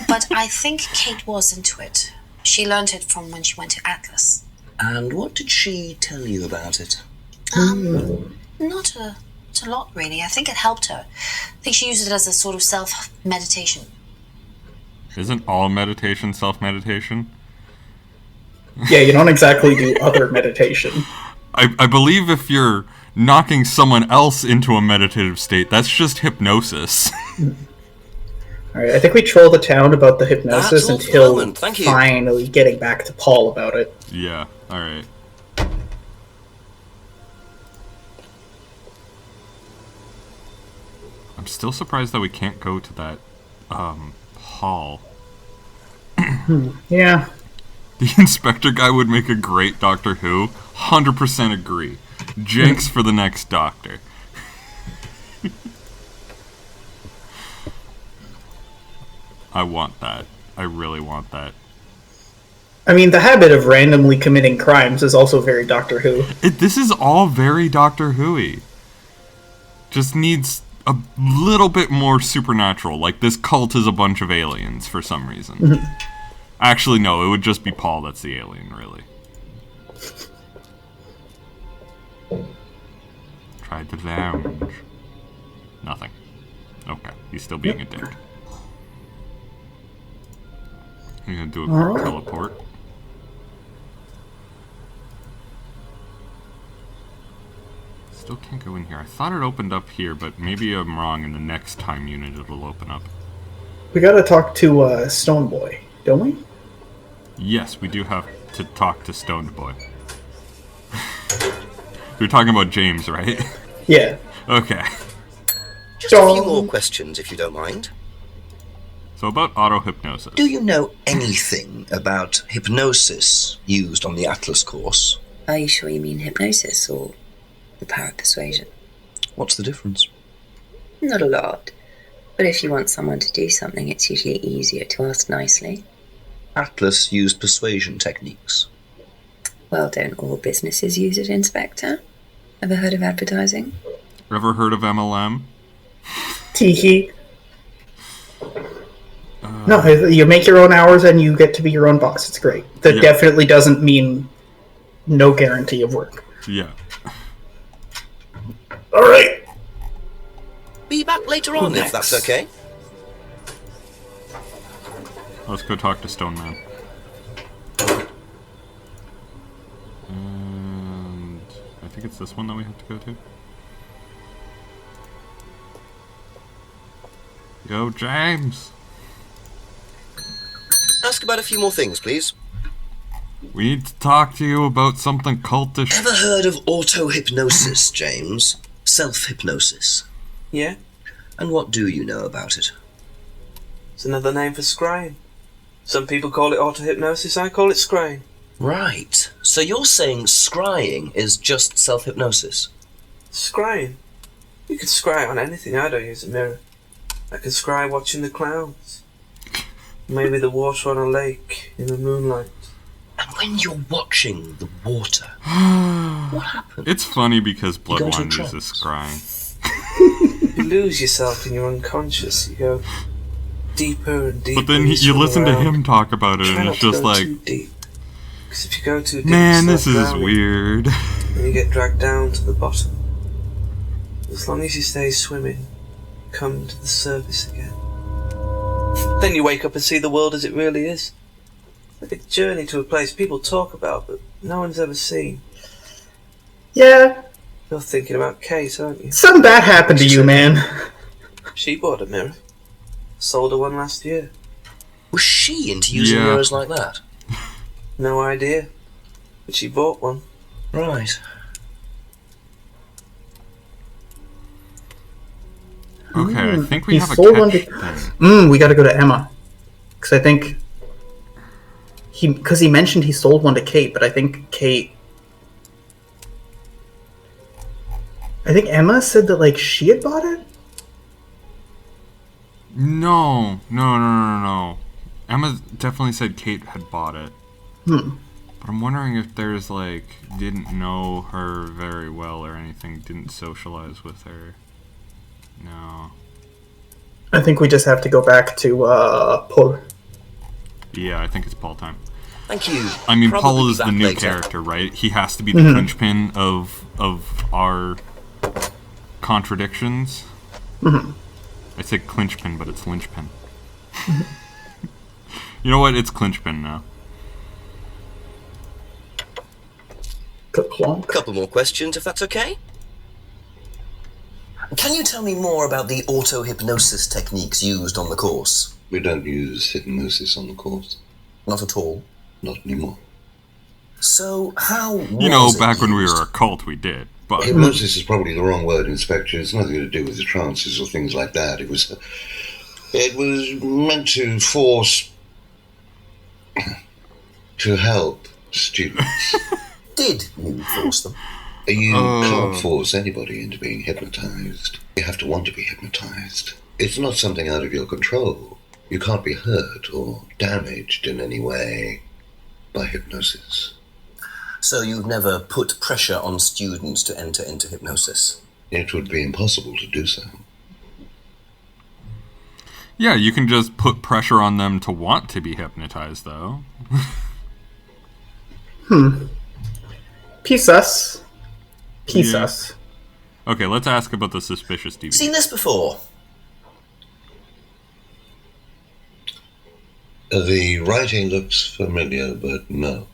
But I think Kate was into it. She learned it from when she went to Atlas. And what did she tell you about it? Not a lot, really. I think it helped her. I think she used it as a sort of self-meditation. Isn't all meditation self-meditation? Yeah, you don't exactly do other meditation. I believe if you're knocking someone else into a meditative state, that's just hypnosis. Alright, I think we troll the town about the hypnosis That's all for the until moment, thank you. finally getting back to Paul about it. Yeah, alright. I'm still surprised that we can't go to that, hall. Yeah. The inspector guy would make a great Doctor Who. 100% agree. Jenks for the next Doctor. I want that. I really want that. I mean, the habit of randomly committing crimes is also very Doctor Who. This is all very Doctor Who-y. Just needs a little bit more supernatural. Like, this cult is a bunch of aliens for some reason. Actually, no, it would just be Paul that's the alien, really. Tried the lounge. Nothing. Okay, he's still being a dick. I'm gonna do a quick Alright. teleport. Still can't go in here. I thought it opened up here, but maybe I'm wrong, and the next time unit it'll open up. We gotta talk to Stone Boy, don't we? Yes, we do have to talk to Stoned Boy. You're talking about James, right? Yeah. Okay. Just a few more questions, if you don't mind. So about auto-hypnosis. Do you know anything about hypnosis used on the Atlas course? Are you sure you mean hypnosis or the power of persuasion? What's the difference? Not a lot. But if you want someone to do something, it's usually easier to ask nicely. Atlas used persuasion techniques. Well, don't all businesses use it, Inspector? Ever heard of advertising? Ever heard of MLM? Teehee. No, you make your own hours and you get to be your own boss. It's great. That Yeah. definitely doesn't mean no guarantee of work. Yeah. Alright. Be back later on, if that's okay. Let's go talk to Stone Man. And I think it's this one that we have to go to. Yo, James! Ask about a few more things, please. We need to talk to you about something cultish. Ever heard of auto-hypnosis, James? Self-hypnosis. Yeah, And what do you know about it? it's another name for scrying. Some people call it auto-hypnosis, I call it scrying. Right. So you're saying scrying is just self-hypnosis? Scrying? You can scry on anything, I don't use a mirror. I can scry watching the clouds. Maybe the water on a lake in the moonlight. And when you're watching the water, what happens? It's funny because go into a Bloodwine trance. uses scrying. You lose yourself in your unconscious. You go deeper and deeper. But then you swim listen to around. him talk about it, Try and not it's to just go like, too deep. Because if you go too deep, man, you this start is drowning, weird. and you get dragged down to the bottom. As long as you stay swimming, come to the surface again. Then you wake up and see the world as it really is. Like a journey to a place people talk about, but no one's ever seen. Yeah, You're thinking about Kate, aren't you? something bad happened to you, man. She bought a mirror. Sold her one last year. Was she into using Yeah. mirrors like that? No idea. But she bought one. Right. Okay, I think we He have a sold one catch to. then. We got to go to Emma, because I think he mentioned he sold one to Kate, but I think Emma said that like she had bought it. No. Emma definitely said Kate had bought it. But I'm wondering if there's like, didn't know her very well or anything, didn't socialize with her. No. I think we just have to go back to Paul. Yeah, I think it's Paul time. Thank you. I mean, Probably Paul be is the back new later. character, right? He has to be the linchpin of our contradictions. I say clinchpin, but it's linchpin. You know what? It's clinchpin now. Couple more questions, if that's okay? Can you tell me more about the auto-hypnosis techniques used on the course? We don't use hypnosis on the course. Not at all. Not anymore. So, how was You know, it back when we used? were a cult, we did. But Hypnosis is probably the wrong word, Inspector. It's nothing to do with the trances or things like that. It was meant to force... to help students. Did you force them? You can't force anybody into being hypnotized. You have to want to be hypnotized. It's not something out of your control. You can't be hurt or damaged in any way by hypnosis. So you've never put pressure on students to enter into hypnosis? It would be impossible to do so. yeah, you can just put pressure on them to want to be hypnotized, though. Peace us. Yeah. Okay, let's ask about the suspicious DVD. Seen this before? The writing looks familiar, but no.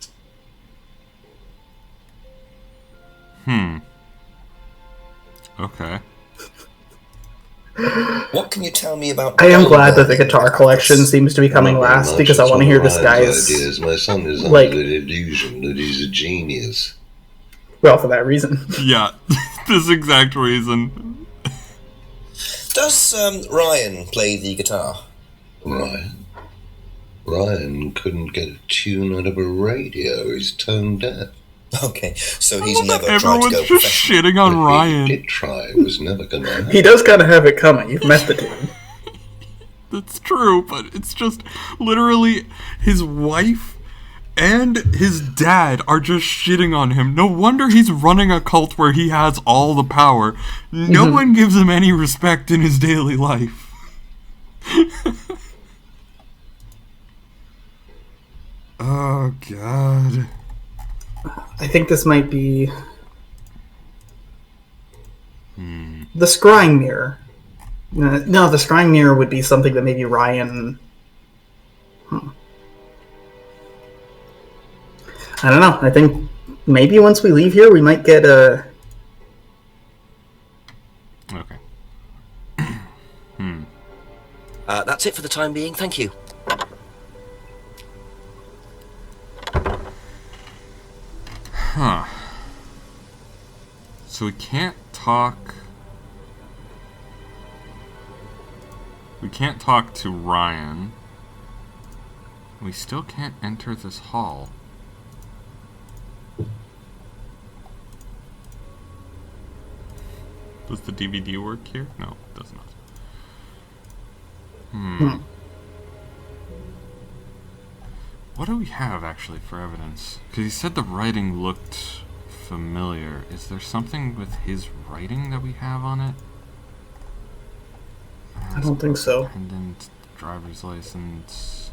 Okay. What can you tell me about... I am glad that the guitar collection seems to be coming Not very last much. because I It's want to one hear of this Ryan's guy's. ideas. My son is under like- the illusion that he's a genius. Well, for that reason. Yeah, this exact reason. Does Ryan play the guitar? Ryan couldn't get a tune out of a radio. He's tone deaf. Okay, so he's never tried to Everyone's go just professional. shitting on If Ryan. he did try, it was never going to happen. He does kind of have it coming. You've met the dude. That's true, but it's just literally his wife and his dad are just shitting on him. No wonder he's running a cult where he has all the power. No one gives him any respect in his daily life. Oh, God. I think this might be the scrying mirror. No, the scrying mirror would be something that maybe Ryan. I don't know. I think maybe once we leave here, we might get a. Okay. That's it for the time being, thank you. Huh. So we can't talk... We can't talk to Ryan. We still can't enter this hall. Does the DVD work here? No, it does not. What do we have, actually, for evidence? Because he said the writing looked familiar. Is there something with his writing that we have on it? I don't think so. Pendant, driver's license,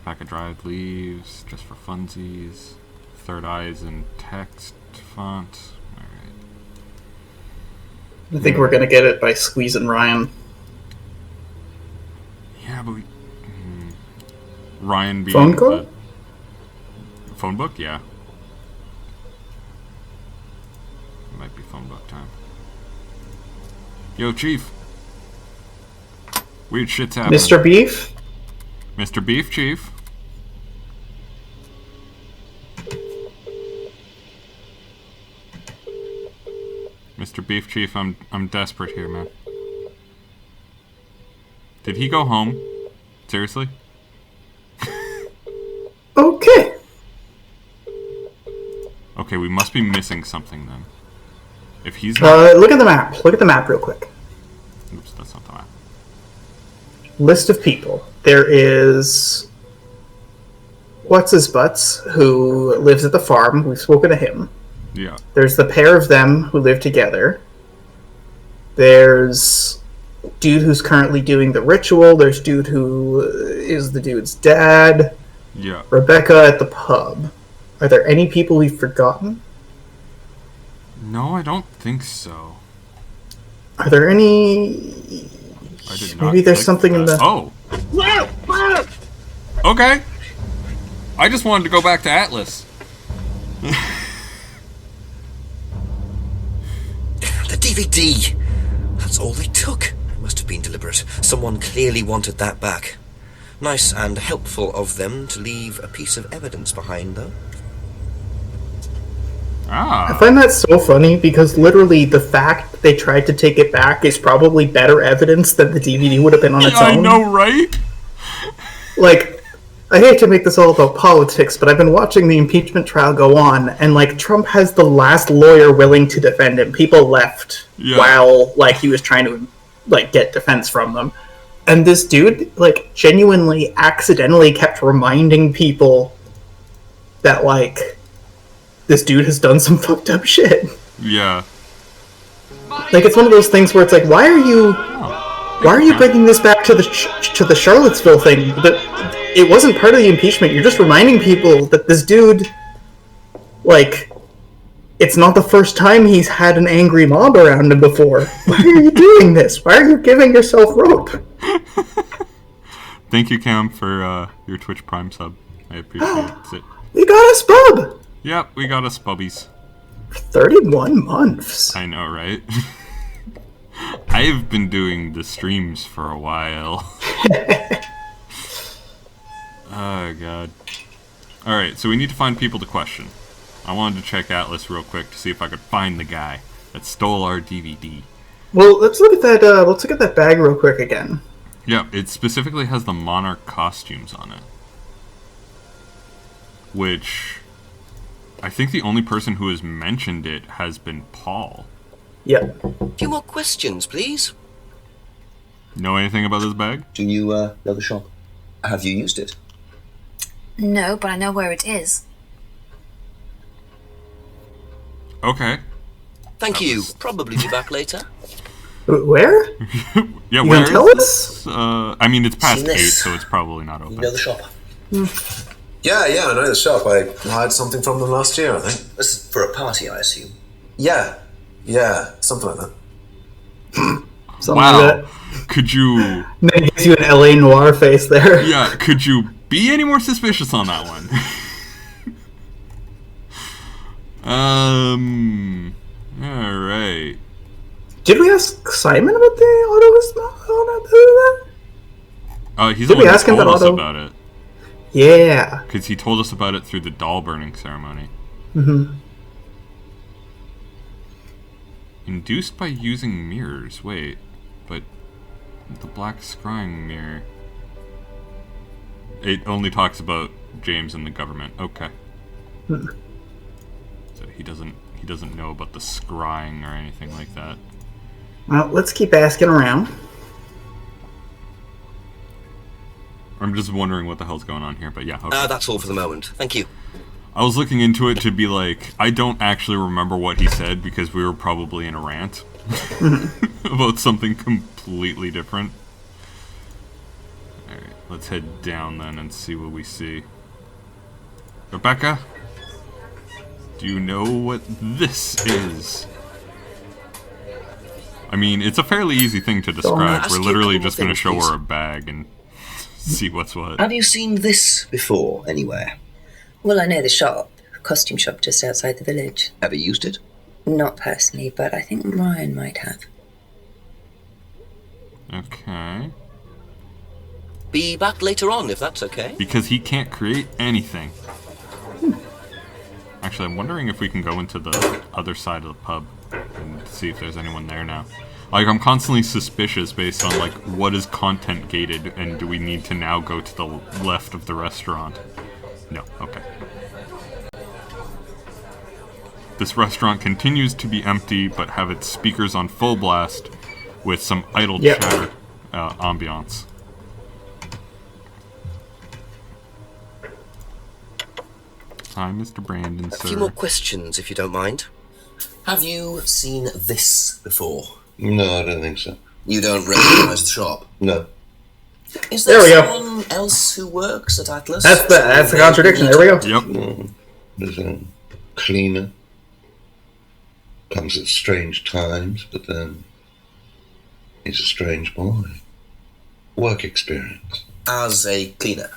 pack of dried leaves, just for funsies, third eye is in text font. Alright. I think we're gonna get it by squeezing Ryan. Yeah, but we... Ryan being Phone call? the phone book? Yeah. It might be phone book time. Yo, Chief. Weird shit's happening. Mr. Beef? Mr. Beef, Chief. Mr. Beef Chief, I'm desperate here, man. Did he go home? Seriously? Okay. Okay, we must be missing something then. If he's not... Look at the map. Look at the map real quick. Oops, that's not the map. List of people. There is... What's-his-butts, who lives at the farm. We've spoken to him. Yeah. There's the pair of them who live together. There's dude who's currently doing the ritual. There's dude who is the dude's dad. Yeah. Rebecca at the pub. Are there any people we've forgotten? No, I don't think so. Are there any... I did not Maybe there's click something in that. the... Oh! Okay. I just wanted to go back to Atlas. The DVD! That's all they took. It must have been deliberate. Someone clearly wanted that back. Nice and helpful of them to leave a piece of evidence behind, though. I find that so funny because literally the fact that they tried to take it back is probably better evidence than the DVD would have been on its own. I know, right? Like, I hate to make this all about politics, but I've been watching the impeachment trial go on, and, like, Trump has the last lawyer willing to defend him. People left while, like, he was trying to, like, get defense from them. And this dude, like, genuinely, accidentally kept reminding people that, like, this dude has done some fucked up shit. Yeah. Like, it's one of those things where it's like, why are you bringing this back to the Charlottesville thing? It wasn't part of the impeachment. You're just reminding people that this dude, like, it's not the first time he's had an angry mob around him before. Why are you doing this? Why are you giving yourself rope? Thank you, Cam, for your Twitch Prime sub. I appreciate it. We got a spub! Yep, we got us puppies. 31 months. I know, right? I've been doing the streams for a while. Oh, God. Alright, so we need to find people to question. I wanted to check Atlas real quick to see if I could find the guy that stole our DVD. Well, let's look at that, let's look at that bag real quick again. Yeah, it specifically has the Monarch costumes on it. Which... I think the only person who has mentioned it has been Paul. Yep. A few more questions, please. Know anything about this bag? Do you know the shop? Have you used it? No, but I know where it is. Okay. Thank you. Probably be back later. Where? Yeah, you where tell us? I mean, it's past 8, so it's probably not open. You know the shop? Yeah, I know the shop. I hired something from them last year, I think. This is for a party, I assume. Yeah, something like that. Something wow. like that. Could you... Then gives you an LA Noir face there. Yeah, could you be any more suspicious on that one? Alright. Did we ask Simon about the auto? He's Did the we one ask who him told that us auto? about it. Yeah. Because he told us about it through the doll burning ceremony. Mm-hmm. Induced by using mirrors. Wait, but the black scrying mirror... It only talks about James and the government. Okay. So he doesn't know about the scrying or anything like that. Well, let's keep asking around. I'm just wondering what the hell's going on here, but yeah. Okay. That's all for the moment. Thank you. I was looking into it to be like, I don't actually remember what he said because we were probably in a rant about something completely different. Alright, let's head down then and see what we see. Rebecca? Do you know what this is? I mean, it's a fairly easy thing to describe. We're literally just going to show her a bag and see what's what. Have you seen this before, anywhere? Well, I know the shop, costume shop just outside the village. Ever used it? Not personally, but I think Ryan might have. Okay. Be back later on, if that's okay. Because he can't create anything. Actually, I'm wondering if we can go into the other side of the pub. and see if there's anyone there now. Like, I'm constantly suspicious based on, like, what is content gated, and do we need to now go to the left of the restaurant? No, okay. This restaurant continues to be empty, but have its speakers on full blast with some idle chatter ambiance. Hi, Mr. Brandon, sir. A few more questions, if you don't mind. Have you seen this before? No, I don't think so. You don't recognise the shop? No. Is there There we go. someone else who works at Atlas? That's the contradiction. There we go. Yep. There's a cleaner. Comes at strange times, but then he's a strange boy. Work experience. As a cleaner?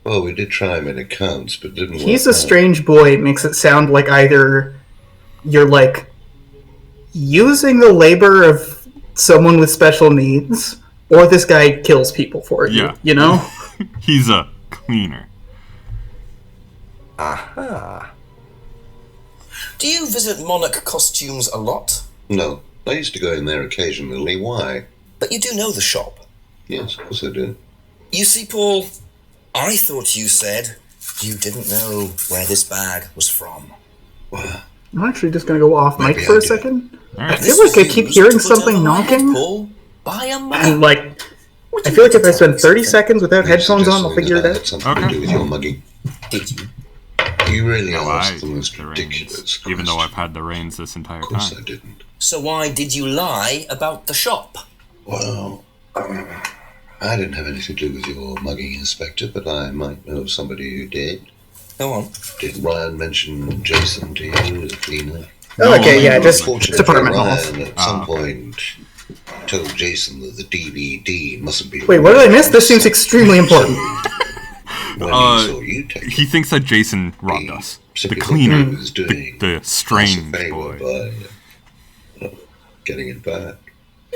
Well, we did try him in accounts, but didn't work. He's a strange boy. It makes it sound like either you're like using the labor of someone with special needs, or this guy kills people for you. Yeah. You know? He's a cleaner. Aha. Do you visit Monarch Costumes a lot? No. I used to go in there occasionally. Why? But you do know the shop. Yes, of course I do. You see, Paul, I thought you said you didn't know where this bag was from. Well, I'm actually just going to go off mic Maybe for I a did. second. I Alright. feel like I keep hearing something knocking. Paul, by a man. And like, I feel like if I spend 30 seconds without headphones on, I'll figure it That had out. something to do with your mugging. Did you? You really No, asked I the most the ridiculous reins, question. even though I've had the reins this entire Of course I time. didn't. So why did you lie about the shop? Well, I didn't have anything to do with your mugging, Inspector, but I might know of somebody who did. Go on. Did Ryan mention Jason to you as a cleaner? Oh, okay, yeah, just Unfortunately, department halls. Ryan at some point told Jason that the DVD mustn't be... Wait, what did I miss? This seems extremely important. When he saw you take He thinks that Jason robbed us. The simply cleaner. what he was doing The us a strange favour boy. by getting it back.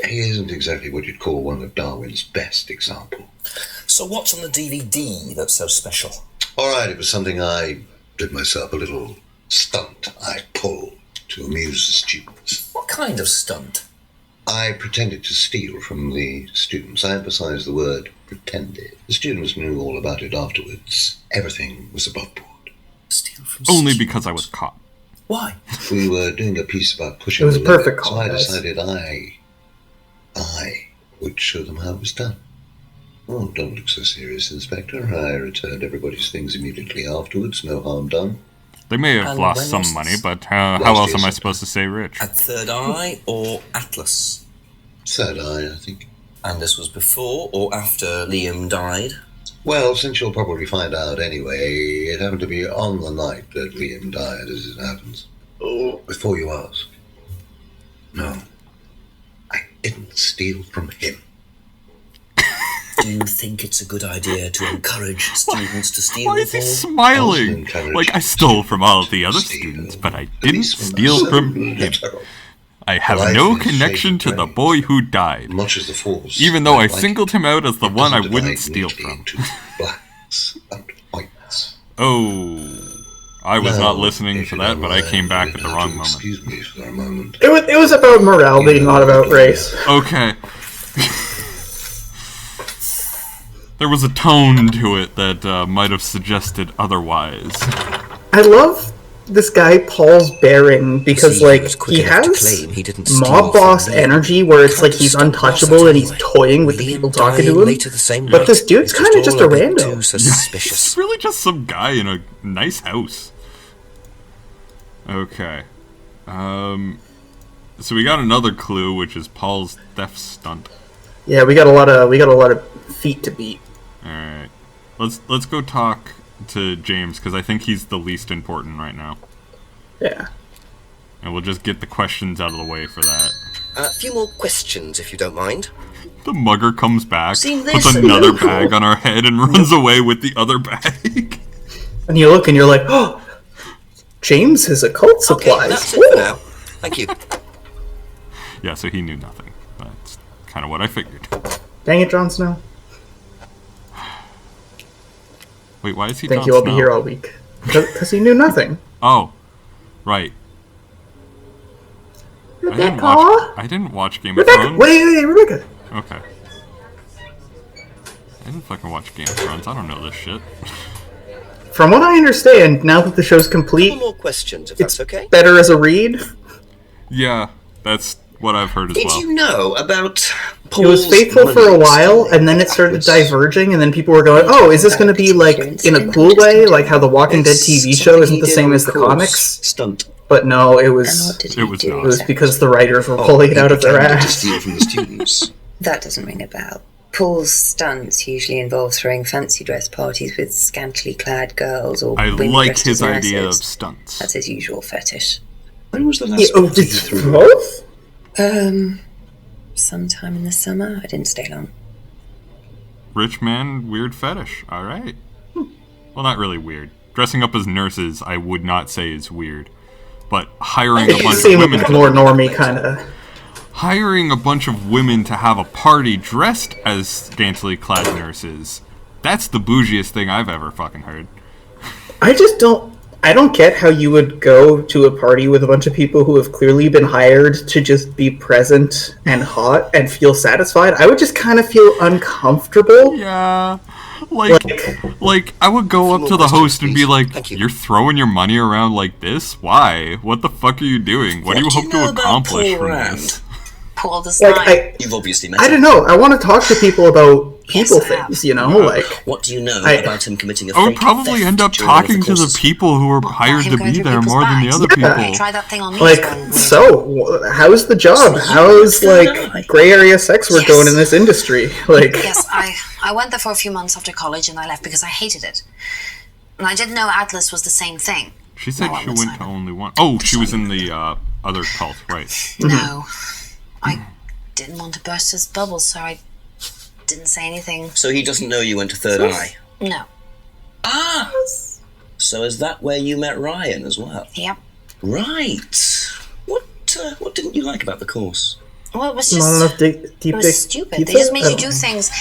He isn't exactly what you'd call one of Darwin's best examples. So what's on the DVD that's so special? All right, it was something I did myself, a little stunt I pulled to amuse the students. What kind of stunt? I pretended to steal from the students. I emphasize the word pretended. The students knew all about it afterwards. Everything was above board. Steal from Only students? because I was caught. Why? We were doing a piece about pushing It was the a perfect limits, call, so I guys. decided I would show them how it was done. Oh, don't look so serious, Inspector. I returned everybody's things immediately afterwards. No harm done. They may have And lost when some was money, this? but how Last else year, am I sir. supposed to say rich? At Third Eye or Atlas? Third Eye, I think. And this was before or after Liam died? Well, since you'll probably find out anyway, it happened to be on the night that Liam died, as it happens. Oh, before you ask. No, I didn't steal from him. Do you think it's a good idea to encourage students to steal Why is he Paul? smiling? encouraged Like I stole from all the other steal. students, but I At didn't least from steal from him. literal. I have Life no is connection to shaped the by boy who died, Much as the Force. even though I like singled him out as the it one I doesn't wouldn't divide steal neatly from. into blacks and whites. Oh, I was Now, not listening if to you that, don't but I mind, came back you're at the gonna wrong have to moment. Excuse me for a moment. It was about morality, not about race. Okay. There was a tone to it that might have suggested otherwise. I love this guy Paul's bearing because, See, like, was quick he enough to has claim he didn't steal mob from boss Liam. energy where it's like Can't he's stop untouchable Ross and he's anyway. toying with the Liam people talking dying to him. later the same But night. this dude's It's kind of just a all bit rando. too He's suspicious. really just some guy in a nice house. Okay. So we got another clue, which is Paul's theft stunt. Yeah, we got a lot of feet to beat. All right. Let's go talk to James because I think he's the least important right now, Yeah. and we'll just get the questions out of the way for that. A few more questions, if you don't mind. The mugger comes back, Seen puts this? another Cool. bag on our head, and runs away with the other bag. And you look and you're like, oh, James has occult Okay, supplies. that's it Ooh. for now. Thank you. Yeah, so he knew nothing. That's kind of what I figured. Dang it, Jon Snow. Wait, why is he? Think Jon you will be Snow? here all week. Because he knew nothing. Oh, right. Rebecca! I didn't watch Game of Rebecca! Thrones. Wait, Rebecca! Okay. I didn't fucking watch Game of Thrones. I don't know this shit. From what I understand, now that the show's complete, Couple more questions, if that's okay. better as a read. Yeah, that's what I've heard as Did well. you know about It Paul's was faithful for a money while, stealing and then it started practice? diverging, and then people were going, oh, is this going to be, like, in a cool way? Like how the Walking Dead It's TV show something isn't he the did same on as the course. comics? Stunt. But no, it And was... what did It he was do? not. It was exactly? because the writers were Oh, pulling it he out of their pretended to ass. steal from the students. That doesn't ring a bell. Paul's stunts usually involve throwing fancy dress parties with scantily clad girls or I women like dressed his as idea of nurses. stunts. That's his usual fetish. When was the Yeah, last oh, party did you threw? both? Sometime in the summer. I didn't stay long. Rich man, weird fetish. Alright. Well, not really weird. Dressing up as nurses, I would not say is weird. But hiring a It bunch of seemed women... like more normie kind of... Hiring a bunch of women to have a party dressed as scantily clad nurses. That's the bougiest thing I've ever fucking heard. I just don't... I don't get how you would go to a party with a bunch of people who have clearly been hired to just be present and hot and feel satisfied. I would just kind of feel uncomfortable. Yeah. Like, I would go up to the host and be like, you're throwing your money around like this? Why? What the fuck are you doing? What do you What do you hope know to about accomplish Paul from Rand? this? Paul does Like, not. You've obviously met I him. don't know. I want to talk to people about people Yes, I have. things, you know? Like, What do you know I- about him committing a I would fatal probably theft end up during one of talking to the courses? people who were hired him to going be through there people's more than the bags. other Yeah. people. Try that thing on me. like, as well. so, how's the job? How's, like, gray area sex work Yes. going in this industry? Like, Yes, I went there for a few months after college and I left because I hated it. And I didn't know Atlas was the same thing. She said No, she I'm went to only one. Oh, she was in the other cult, right. No. I didn't want to burst his bubble, so I didn't say anything. So he doesn't know you went to Third Eye? No. Ah! So is that where you met Ryan as well? Yep. Right. What didn't you like about the course? Well, it was not just... enough deep It dick was stupid. pizza? They just made I you don't do know. things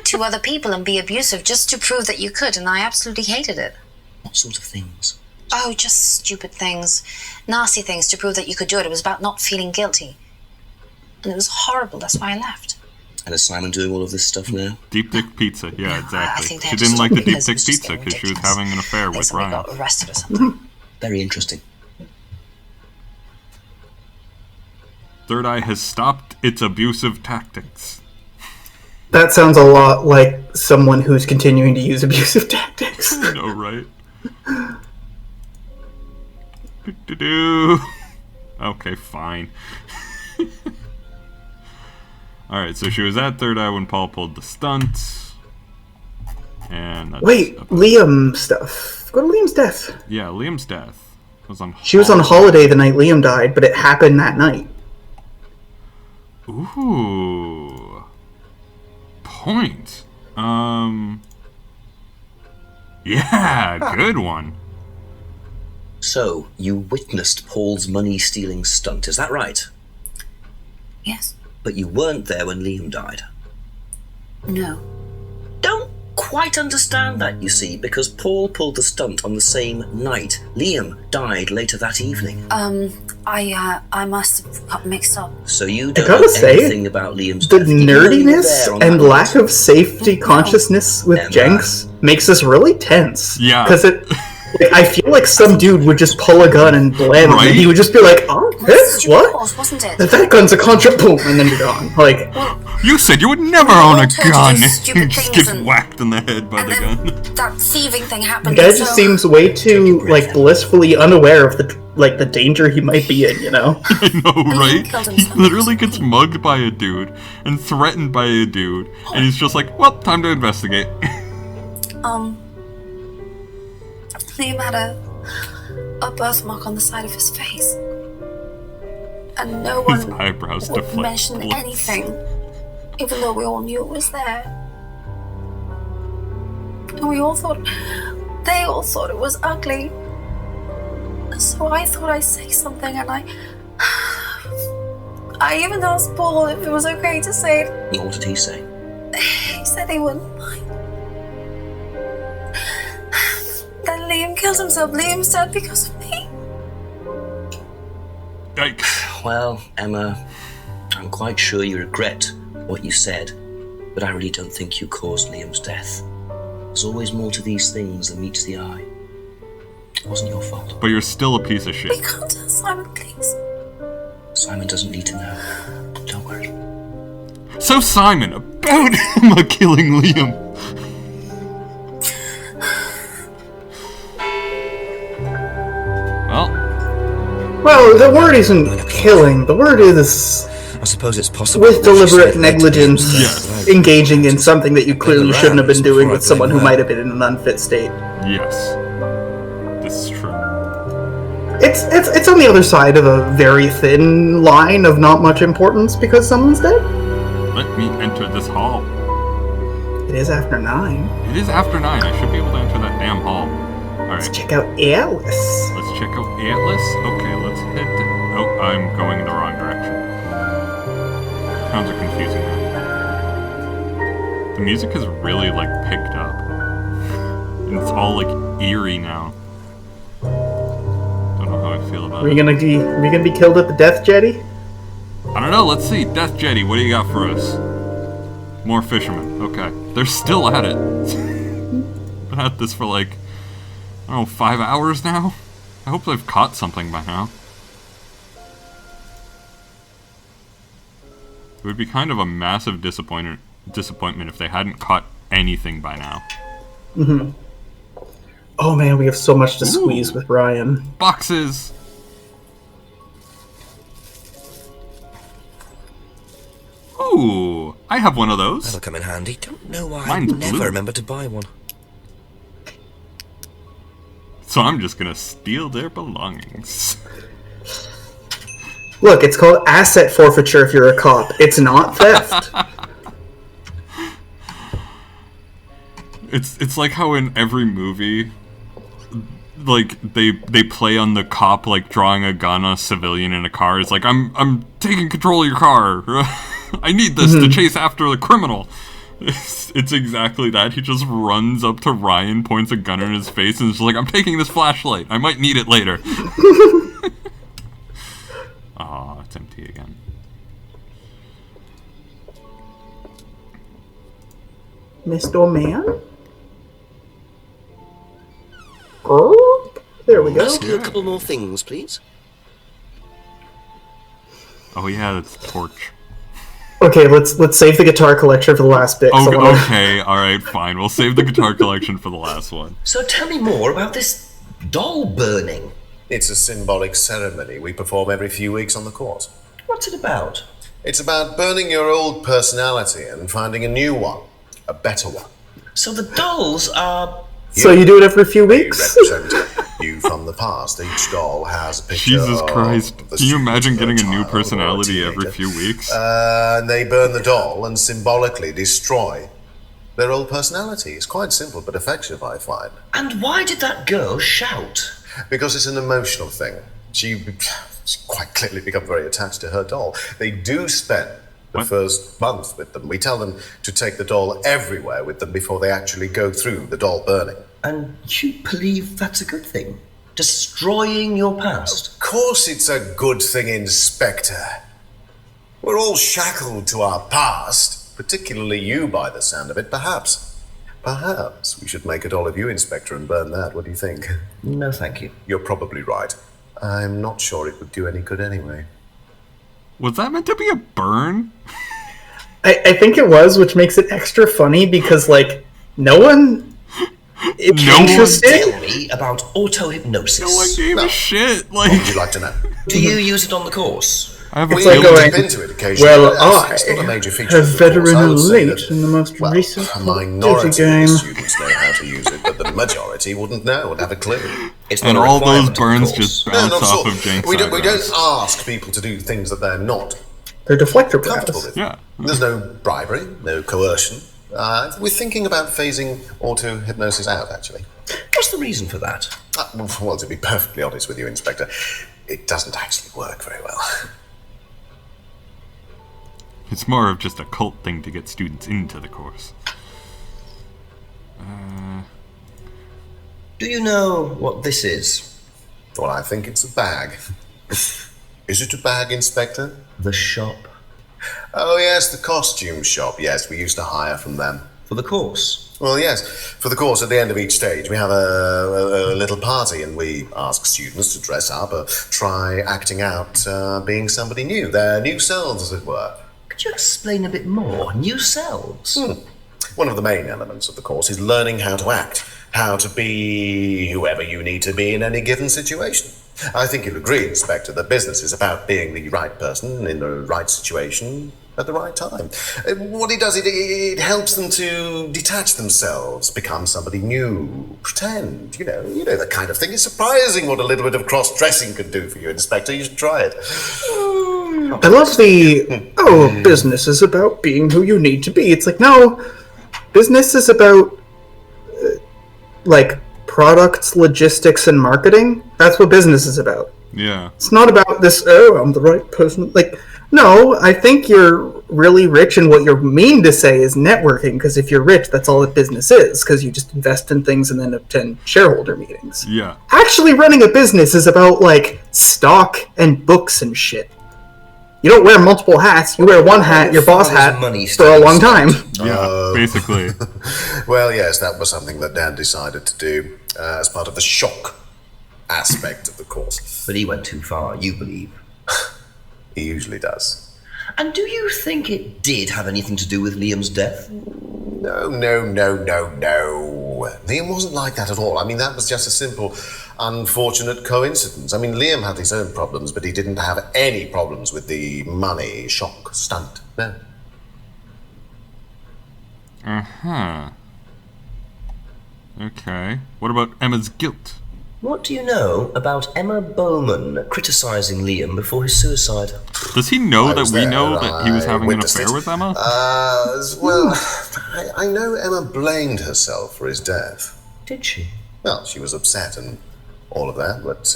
to other people and be abusive just to prove that you could, and I absolutely hated it. What sort of things? Oh, just stupid things. Nasty things to prove that you could do it. It was about not feeling guilty. And it was horrible. That's why I left. And is Simon doing all of this stuff now? Deep dick pizza, yeah, No, I exactly. think they She had to didn't stop like the deep because it dick was just pizza getting because she was ridiculous. having an affair I think with somebody Ryan. got arrested or something. Very interesting. Third Eye has stopped its abusive tactics. That sounds a lot like someone who's continuing to use abusive tactics. I know, right? Do-do-do. Okay, fine. Alright, so she was at Third Eye when Paul pulled the stunt. And that's Wait, Liam stuff. Go to Liam's death. Yeah, Liam's death was on She was on holiday the night Liam died, but it happened that night. Ooh. Point. Yeah, good one. So, you witnessed Paul's money-stealing stunt, is that right? Yes. But you weren't there when Liam died. No. Don't quite understand that, you see, because Paul pulled the stunt on the same night. Liam died later that evening. I must have got mixed up. So you I don't gotta know say, anything about Liam's the death, even though you were nerdiness there on and that lack night. of safety consciousness with Jenks makes this really tense. Yeah. Because I feel like some dude would just pull a gun and blam him, Right? and he would just be like, "Oh, what? Course, wasn't it? That gun's a contra boom," and then you're gone. Like, You said you would never own a want her to do gun. stupid Just things gets and- whacked in the head by the gun. That thieving thing the happened. guy and just so- seems way too like blissfully unaware of the danger he might be in. You know? I know, right? killed He himself. literally gets mugged by a dude and threatened by a dude, and he's just like, well, time to investigate. Liam had a birthmark on the side of his face. And no His one eyebrows would deflect mention bullets. anything, even though we all knew it was there. And they all thought it was ugly. So I thought I'd say something, and I even asked Paul if it was okay to say it. What did he say? He said he wouldn't mind. Then Liam killed himself. Liam's dead because of me. Yikes. Well, Emma, I'm quite sure you regret what you said, but I really don't think you caused Liam's death. There's always more to these things than meets the eye. It wasn't your fault. But you're still a piece of shit. We can't tell Simon, please. Simon doesn't need to know. Don't worry. So Simon, about Emma killing Liam. Well, the word isn't killing. The word is... I suppose it's possible. With deliberate negligence, engaging in something that you clearly shouldn't have been doing with someone who might have been in an unfit state. Yes. This is true. It's on the other side of a very thin line of not much importance because someone's dead. Let me enter this hall. It is after 9. It is after 9. I should be able to enter that damn hall. Alright. Let's check out Atlas. Let's check out Atlas? Okay, let's head to... Oh, I'm going in the wrong direction. Sounds are confusing now. The music has really, like, picked up. And it's all, like, eerie now. Don't know how I feel about it. Are we gonna be killed at the Death Jetty? I don't know, let's see. Death Jetty, what do you got for us? More fishermen. Okay. They're still at it. Been at this for, like, I don't know, 5 hours now? I hope they've caught something by now. It would be kind of a massive disappointment if they hadn't caught anything by now. Mm-hmm. Oh man, we have so much to squeeze with Ryan. Boxes! Ooh, I have one of those. That'll come in handy. Don't know why Mine's I never blue. remember to buy one. So I'm just gonna steal their belongings. Look, it's called asset forfeiture if you're a cop. It's not theft. It's like how in every movie, like they play on the cop like drawing a gun on a civilian in a car. It's like I'm taking control of your car. I need this to chase after the criminal. It's exactly that. He just runs up to Ryan, points a gun in his face, and is like, I'm taking this flashlight. I might need it later. Aw, it's empty again. Mr. Man? Oh, there we go. Let's do a couple more things, please. Oh yeah, that's the torch. Okay, let's save the guitar collection for the last bit. Okay, alright, fine. We'll save the guitar collection for the last one. So tell me more about this doll burning. It's a symbolic ceremony we perform every few weeks on the course. What's it about? It's about burning your old personality and finding a new one. A better one. So the dolls are... So you do it every few weeks? Represent you from the past. Each doll has a picture Jesus Christ. of the Can you imagine getting a child new or personality teenager. every few weeks? And they burn the doll and symbolically destroy their old personality. It's quite simple but effective, I find. And why did that girl shout? Because it's an emotional thing. She's quite clearly become very attached to her doll. They do spend the first month with them. We tell them to take the doll everywhere with them before they actually go through the doll burning. And you believe that's a good thing? Destroying your past? Of course it's a good thing, Inspector. We're all shackled to our past, particularly you by the sound of it. Perhaps we should make a doll of you, Inspector, and burn that. What do you think? No, thank you. You're probably right. I'm not sure it would do any good anyway. Was that meant to be a burn? I think it was, which makes it extra funny because, like, no one interested. Tell me about auto-hypnosis. No one gave a shit. What Like, would you like to know? Do you use it on the course? I have a We feeling. going, dip into it occasionally. Well, but it's not a major feature have of the course. veteran I would say elite that, in the most well, recent a Call of minority Duty of game. the students know how to use it, but the majority wouldn't know, would have a clue. It's And not a all those requirement of the burns course. just No, bounce not at off all. of Jenks' We don't eyebrows. ask people to do things that they're not They're deflector comfortable blasts. with. Yeah. There's no bribery, no coercion. We're thinking about phasing auto-hypnosis out, actually. What's the reason for that? Well, to be perfectly honest with you, Inspector, it doesn't actually work very well. It's more of just a cult thing to get students into the course. Do you know what this is? Well, I think it's a bag. Is it a bag, Inspector? The shop. Oh, yes, the costume shop. Yes, we used to hire from them. For the course? Well, yes. For the course, at the end of each stage, we have a little party, and we ask students to dress up or try acting out being somebody new, their new selves, as it were. Could you explain a bit more? New selves? One of the main elements of the course is learning how to act, how to be whoever you need to be in any given situation. I think you'll agree, Inspector, that business is about being the right person in the right situation at the right time. What it does, it helps them to detach themselves, become somebody new, pretend, you know that kind of thing. It's surprising what a little bit of cross-dressing could do for you, Inspector. You should try it. I love business is about being who you need to be. It's like, no, business is about, products, logistics, and marketing. That's what business is about. Yeah. It's not about this, I'm the right person. No, I think you're really rich, and what you mean to say is networking, because if you're rich, that's all that business is, because you just invest in things and then attend shareholder meetings. Yeah. Actually, running a business is about, stock and books and shit. You don't wear multiple hats, you wear one hat, your boss hat, for a long time. Yeah, basically. Well, yes, that was something that Dan decided to do as part of the shock aspect of the course. But he went too far, you believe? He usually does. And do you think it did have anything to do with Liam's death? No. Liam wasn't like that at all. I mean, that was just a simple, unfortunate coincidence. I mean, Liam had his own problems, but he didn't have any problems with the money shock stunt. No. Uh-huh. Okay. What about Emma's guilt? What do you know about Emma Bowman criticising Liam before his suicide? Does he know that we know that he was having an affair with Emma? Well, I know Emma blamed herself for his death. Did she? Well, she was upset and all of that, but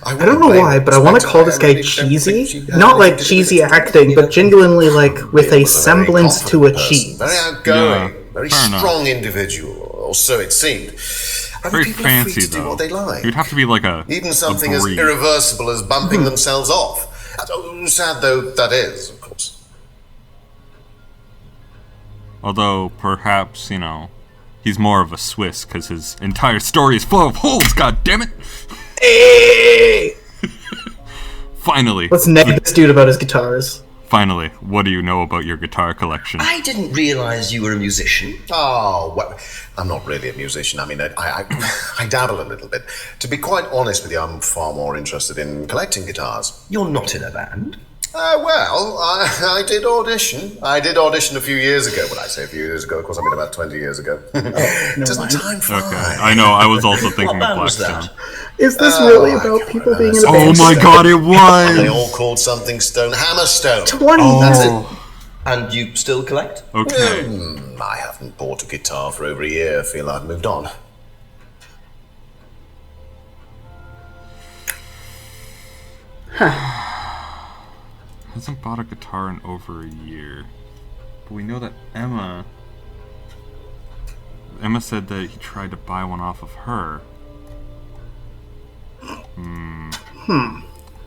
I don't know why, but I want to call this guy cheesy. Not like cheesy acting, but genuinely with a semblance to a cheese. Very outgoing, very strong individual, or so it seemed. Very fancy, though. Do what they like. You'd have to be like even something as irreversible as bumping themselves off. Sad though that is, of course. Although, perhaps, he's more of a Swiss, because his entire story is full of holes, goddammit! Hey! Finally. Let's nag this dude about his guitars. Finally, what do you know about your guitar collection? I didn't realise you were a musician. Oh, well, I'm not really a musician. I mean, I dabble a little bit. To be quite honest with you, I'm far more interested in collecting guitars. You're not in a band? Well, I did audition. I did audition a few years ago. When I say a few years ago, of course, I mean about 20 years ago. Doesn't time fly? Okay, I know. I was also thinking of Blackstone. Is this really about people being in a band? Oh my god, it was! They all called something Stone Hammerstone. 20 That's it. And you still collect? Okay. I haven't bought a guitar for over a year. I feel I've moved on. Hasn't bought a guitar in over a year. But we know that Emma said that he tried to buy one off of her.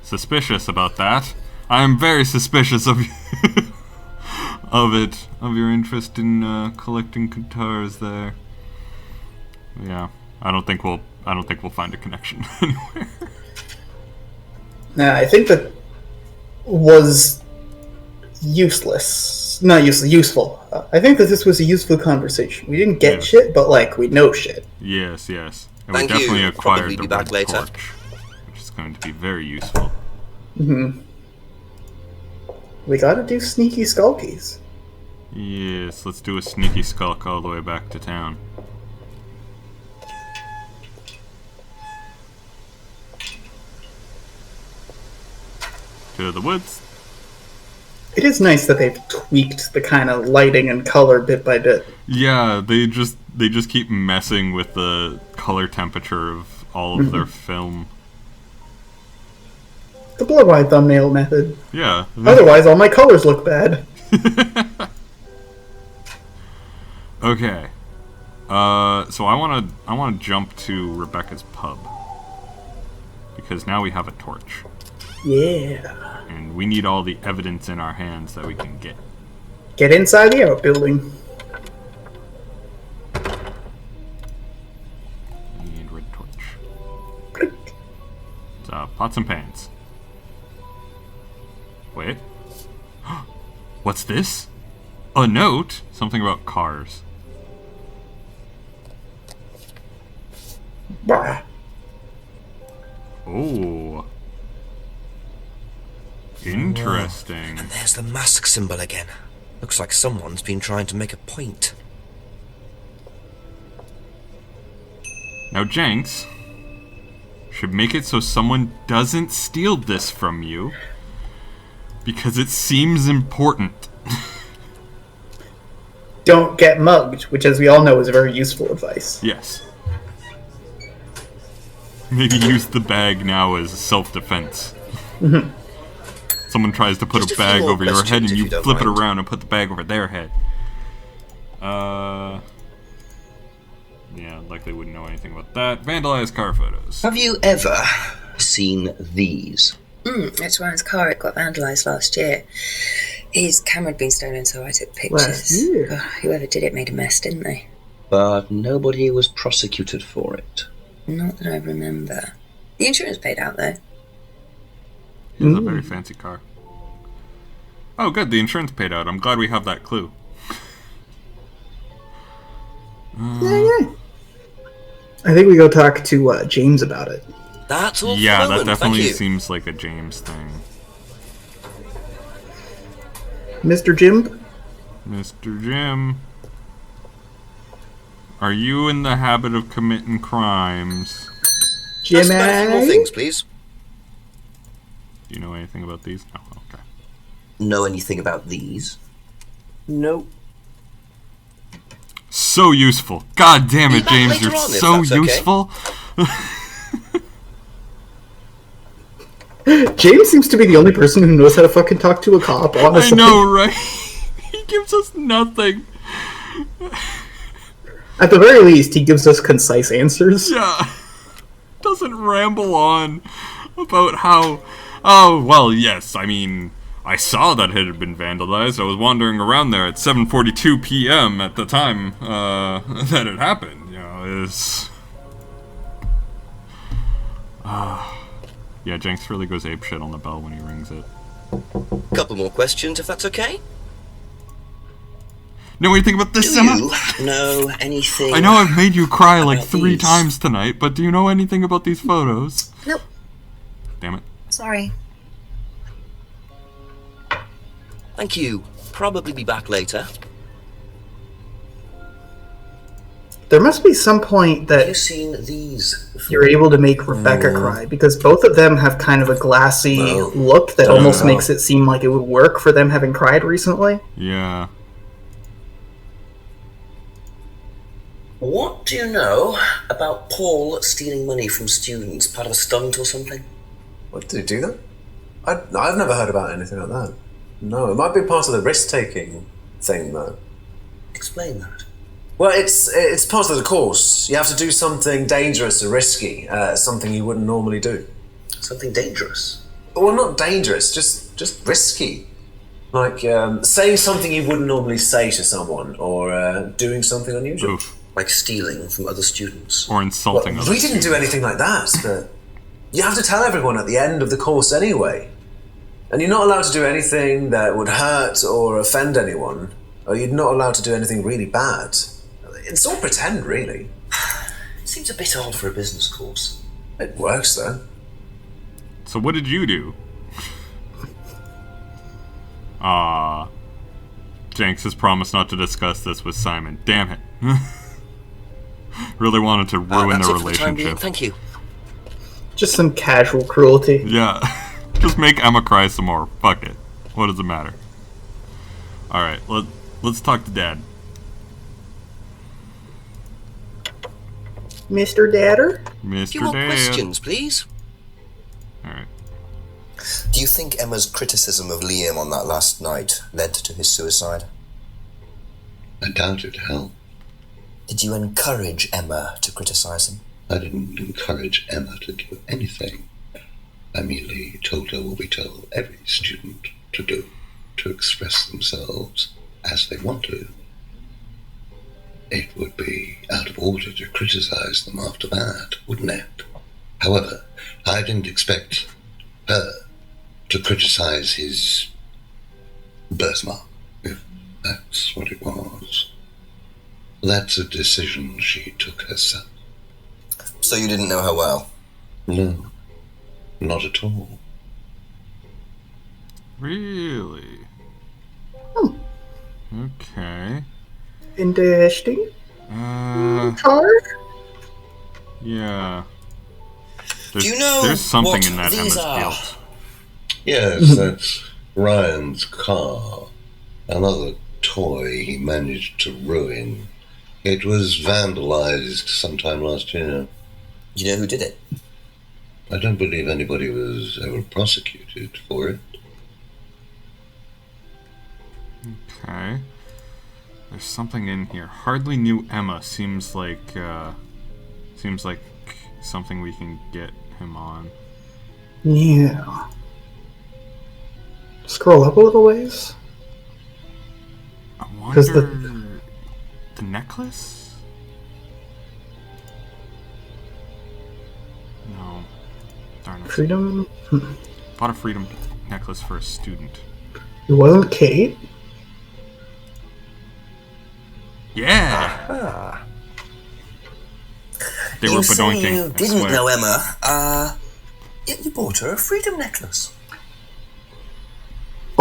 Suspicious about that. I am very suspicious of of your interest in collecting guitars there. Yeah, I don't think we'll find a connection anywhere. Nah, I think that was useless. Not useless, useful. I think that this was a useful conversation. We didn't get shit, but we know shit. Yes. And Thank we definitely you. acquired Probably the be back red later. torch, which is going to be very useful. We gotta do sneaky skulkies. Yes, let's do a sneaky skulk all the way back to town. To the woods. It is nice that they've tweaked the kind of lighting and color bit by bit. Yeah, they just keep messing with the color temperature of all of their film. The blood-white thumbnail method. Yeah. Otherwise, all my colors look bad. Okay. So I wanna jump to Rebecca's pub because now we have a torch. Yeah. And we need all the evidence in our hands that we can get. Get inside the outbuilding. Need red torch. It's, pots and pans. Wait. What's this? A note? Something about cars. Bah. Oh. Interesting. And there's the mask symbol again. Looks like someone's been trying to make a point. Now, Jenks should make it so someone doesn't steal this from you, because it seems important. Don't get mugged, which, as we all know, is very useful advice. Yes. Maybe use the bag now as self-defense. Someone tries to put Just a a few bag more over your head questions, and if you you don't flip it mind. around and put the bag over their head. Yeah, likely wouldn't know anything about that. Vandalized car photos. Have you ever seen these? It's Ryan's car. It got vandalised last year. His camera had been stolen, so I took pictures. Last year? Whoever did it made a mess, didn't they? But nobody was prosecuted for it. Not that I remember. The insurance paid out, though. It's a very fancy car. Oh, good. The insurance paid out. I'm glad we have that clue. Yeah. I think we go talk to James about it. That's all. Yeah, for the that moment. definitely Thank you. seems like a James thing. Mr. Jim? Mr. Jim. Are you in the habit of committing crimes? Just about a few more Jimmy? things, please. Do you know anything about these? Oh, okay. Know anything about these? Nope. So useful. God damn Be it, back James, later you're on, if so that's okay. useful. James seems to be the only person who knows how to fucking talk to a cop, I honestly. know, right? He gives us nothing. At the very least, he gives us concise answers. Yeah. Doesn't ramble on about how... Oh, well, yes, I mean, I saw that it had been vandalized. I was wandering around there at 7:42 p.m. at the time that it happened. You know, it's... Yeah, Jenks really goes apeshit on the bell when he rings it. Couple more questions, if that's okay. Know anything about this, Do Emma? you know anything? I know I've made you cry like about 3 these? times tonight, but do you know anything about these photos? Nope. Damn it. Sorry. Thank you. Probably be back later. There must be some point Have you that seen these? you're able to make Rebecca cry, because both of them have kind of a glassy No. look that No. almost makes it seem like it would work for them having cried recently. Yeah. What do you know about Paul stealing money from students? Part of a stunt or something? What, did he do that? I've never heard about anything like that. No, it might be part of the risk-taking thing, though. Explain that. Well, it's part of the course. You have to do something dangerous or risky, something you wouldn't normally do. Something dangerous. Well, not dangerous, just risky. Like saying something you wouldn't normally say to someone, or doing something unusual. Oof. Like stealing from other students. Or insulting Well, others. we didn't do anything like that, but you have to tell everyone at the end of the course anyway. And you're not allowed to do anything that would hurt or offend anyone, or you're not allowed to do anything really bad. It's all pretend, really. It seems a bit odd for a business course. It works, though. So what did you do? Jenks has promised not to discuss this with Simon. Damn it. Really wanted to ruin That's their it for the time being. relationship. Thank you. Just some casual cruelty. Yeah. Just make Emma cry some more. Fuck it. What does it matter? Alright, let's talk to Dad. Mr. Dadder? A few Mr. more Dad. questions, please. Alright. Do you think Emma's criticism of Liam on that last night led to his suicide? I doubt it, Hal. Did you encourage Emma to criticize him? I didn't encourage Emma to do anything. I merely told her what we tell every student to do, to express themselves as they want to. It would be out of order to criticize them after that, wouldn't it? However, I didn't expect her to criticize his birthmark, if that's what it was. That's a decision she took herself. So you didn't know her well? No, not at all. Really? Okay. Interesting. Car? Yeah. Do you know there's something what in that these Emma's are? guilt. Yes, that's Ryan's car. Another toy he managed to ruin. It was vandalized sometime last year. You know who did it? I don't believe anybody was ever prosecuted for it. Okay. There's something in here. Hardly knew Emma. Seems like something we can get him on. Yeah. Scroll up a little ways. I 'Cause wonder the necklace? No. Darn it. Freedom. Bought a freedom necklace for a student. It wasn't Kate. Yeah. They were You say badoinking. you I didn't swear. know Emma. Yet you bought her a freedom necklace. I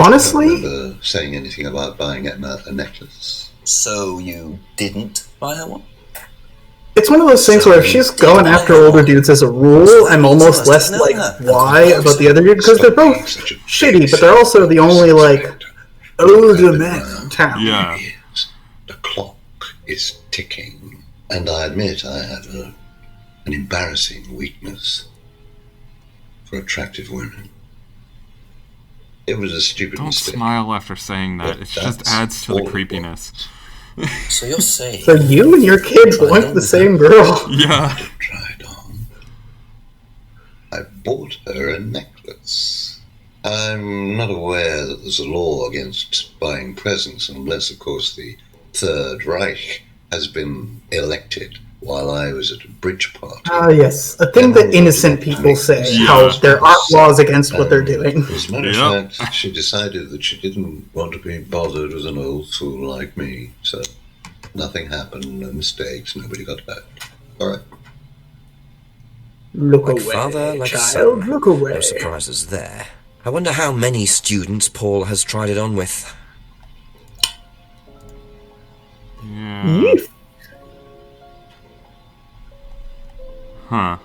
Honestly, don't remember saying anything about buying Emma a necklace. So you didn't buy her one? it's one of those things where if she's going after older dudes as a rule, I'm almost less like, why about the other dude? Because they're both shitty, but they're also the only, like, older men in town. Yeah. The clock is ticking, and I admit I have an embarrassing weakness for attractive women. It was a stupid Don't mistake. smile after saying that. It just That's adds to the all it creepiness. So you're saying... So you and your kid want the same girl. Yeah. Tried on. I bought her a necklace. I'm not aware that there's a law against buying presents unless, of course, the Third Reich has been elected while I was at a bridge party. Ah, yes. A thing that innocent people say, how there aren't laws against what they're doing. As a matter of fact, she decided that she didn't want to be bothered with an old fool like me, so nothing happened, no mistakes, nobody got hurt. All right. Look Like away, father, like child, son. look away. No surprises there. I wonder how many students Paul has tried it on with. Yeah. Yeef. Huh.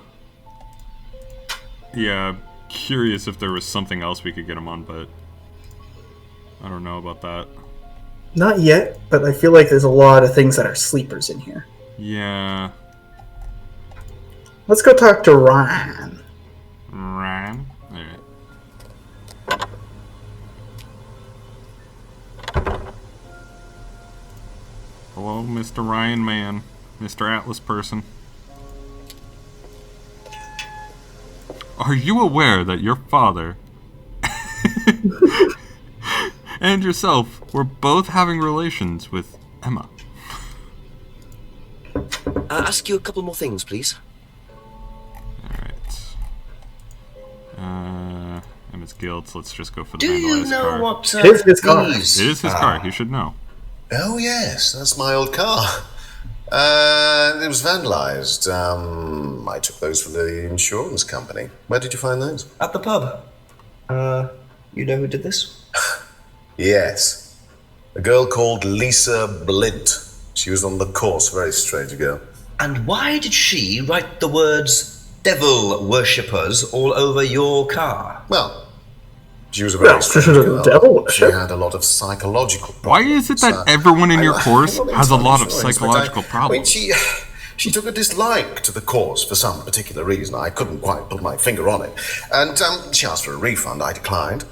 Yeah, curious if there was something else we could get him on, but I don't know about that. Not yet, but I feel like there's a lot of things that are sleepers in here. Yeah. Let's go talk to Ryan. Ryan? Alright. Hello, Mr. Ryan Man. Mr. Atlas person. Are you aware that your father and yourself were both having relations with Emma? Ask you a couple more things, please. Alright. Emma's guilt. Let's just go for the Do you vandalized know car. what It is his car. these It is his car. He should know. Oh, yes, that's my old car. It was vandalized. I took those from the insurance company. Where did you find those? At the pub. You know who did this? Yes. A girl called Lisa Blint. She was on the course, very strange girl. And why did she write the words devil worshippers all over your car? Well, she was a very strange girl. Devil She worship? had a lot of psychological Why problems. is it that everyone in your course has a lot of psychological I mean, problems? she took a dislike to the course for some particular reason. I couldn't quite put my finger on it. And she asked for a refund. I declined.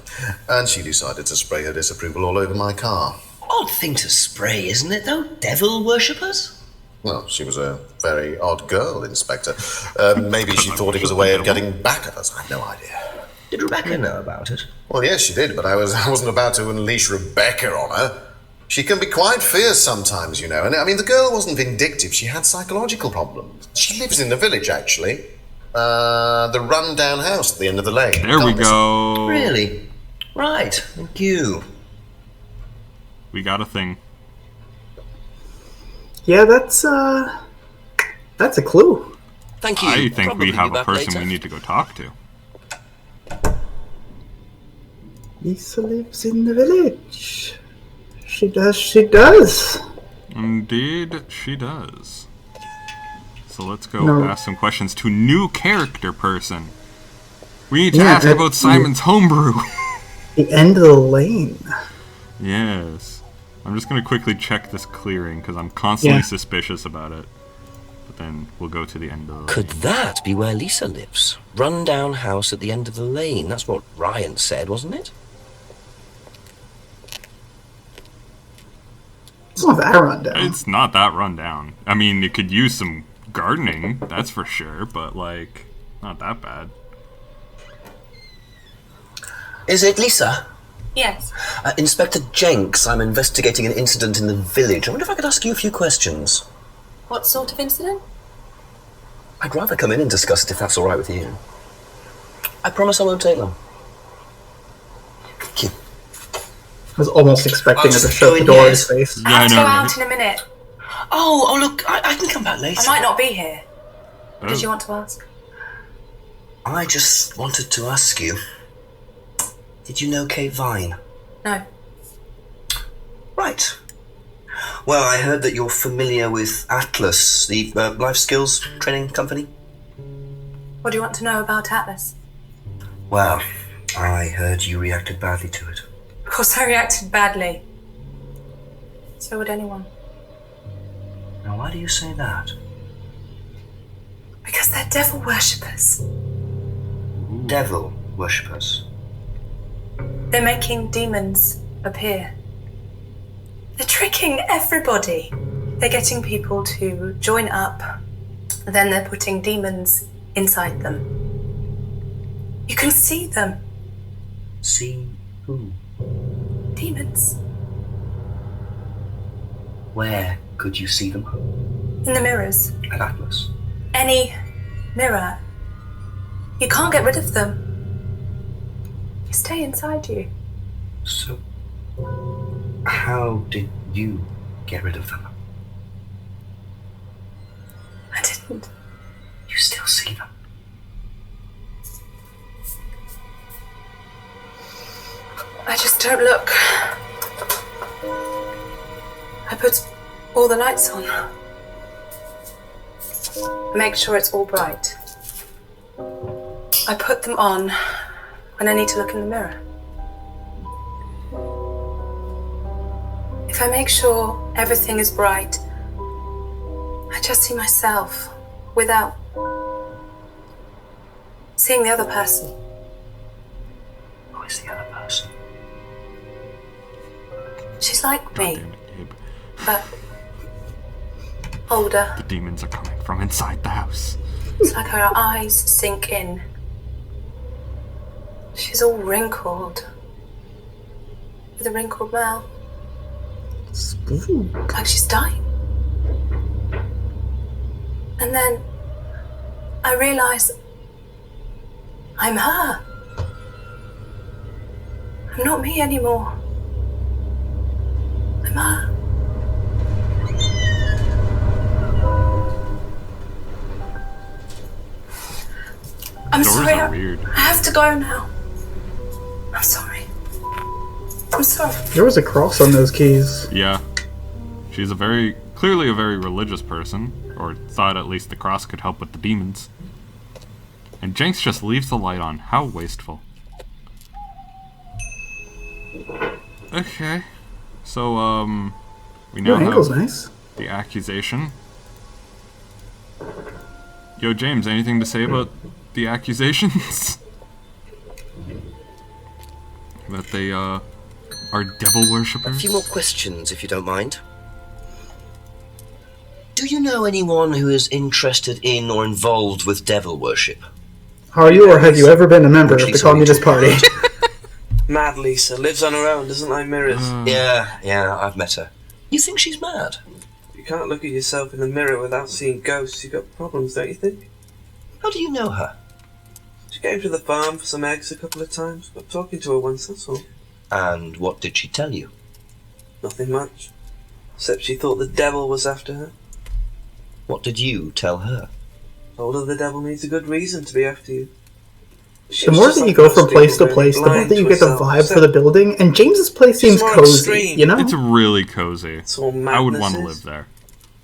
And she decided to spray her disapproval all over my car. Odd thing to spray, isn't it, though? Devil worshippers? Well, she was a very odd girl, Inspector. Maybe she thought it was a way of getting back at us. I have no idea. Did Rebecca know about it? Well, yes, she did, but I wasn't about to unleash Rebecca on her. She can be quite fierce sometimes, you know. And I mean, the girl wasn't vindictive. She had psychological problems. She lives in the village, actually. The run-down house at the end of the lane. There we go. Really? Right. Thank you. We got a thing. Yeah, that's a clue. Thank you. I think Probably we have be a back person later. we need to go talk to. Lisa lives in the village. She does. Indeed, she does. So let's go ask some questions to new character person. We need to ask about Simon's homebrew. The end of the lane. Yes. I'm just going to quickly check this clearing because I'm constantly suspicious about it. But then we'll go to the end of the lane. Could that be where Lisa lives? Run-down house at the end of the lane. That's what Ryan said, wasn't it? It's not that rundown. It's not that rundown. I mean, it could use some gardening, that's for sure, but, like, not that bad. Is it Lisa? Yes. Inspector Jenks, I'm investigating an incident in the village. I wonder if I could ask you a few questions. What sort of incident? I'd rather come in and discuss it if that's all right with you. I promise I won't take long. Thank you. I was almost expecting her to just shut go the in door in here. his face. Yeah, I Go know. out in a minute. Oh, look, I can come back later. I might not be here. What Oh. did you want to ask? I just wanted to ask you, did you know Kate Vine? No. Right. Well, I heard that you're familiar with Atlas, the life skills training company. What do you want to know about Atlas? Well, I heard you reacted badly to it. Of course I reacted badly. So would anyone. Now, why do you say that? Because they're devil worshippers. Devil worshippers. They're making demons appear. They're tricking everybody. They're getting people to join up, then they're putting demons inside them. You can see them. See who? Demons. Where could you see them? In the mirrors. At Atlas. Any mirror. You can't get rid of them. They stay inside you. So, how did you get rid of them? I didn't. You still see them? I just don't look. I put all the lights on. I make sure it's all bright. I put them on when I need to look in the mirror. If I make sure everything is bright, I just see myself without seeing the other person. Who is the other person? She's like me, Damn it, Gabe. but older. The demons are coming from inside the house. It's like her eyes sink in. She's all wrinkled, with a wrinkled mouth, Spook. like she's dying. And then I realise I'm her. I'm not me anymore. I'm her. I'm Doors sorry. are weird. I have to go now. I'm sorry. I'm sorry. There was a cross on those keys. Yeah. She's clearly a very religious person, or thought at least the cross could help with the demons. And Jenks just leaves the light on. How wasteful. Okay. So, we now Your ankle's have nice. the accusation. Yo, James, anything to say about the accusations? That they, are devil A worshippers? few more questions, if you don't mind. Do you know anyone who is interested in or involved with devil worship? Are you, or have you ever been a member of the Lisa, Communist what are you Party? Mad Lisa lives on her own, doesn't like mirrors. Yeah, I've met her. You think she's mad? You can't look at yourself in the mirror without seeing ghosts. You've got problems, don't you think? How do you know her? She came to the farm for some eggs a couple of times. Got talking to her once, that's all. And what did she tell you? Nothing much. Except she thought the devil was after her. What did you tell her? Told her the devil needs a good reason to be after you. She The was more just that you like go most from place to people, place, the really more that you blind get to the herself. vibe for the building, and James's place seems more cozy, extreme. you know? It's really cozy. It's all I would want to madnesses. live there.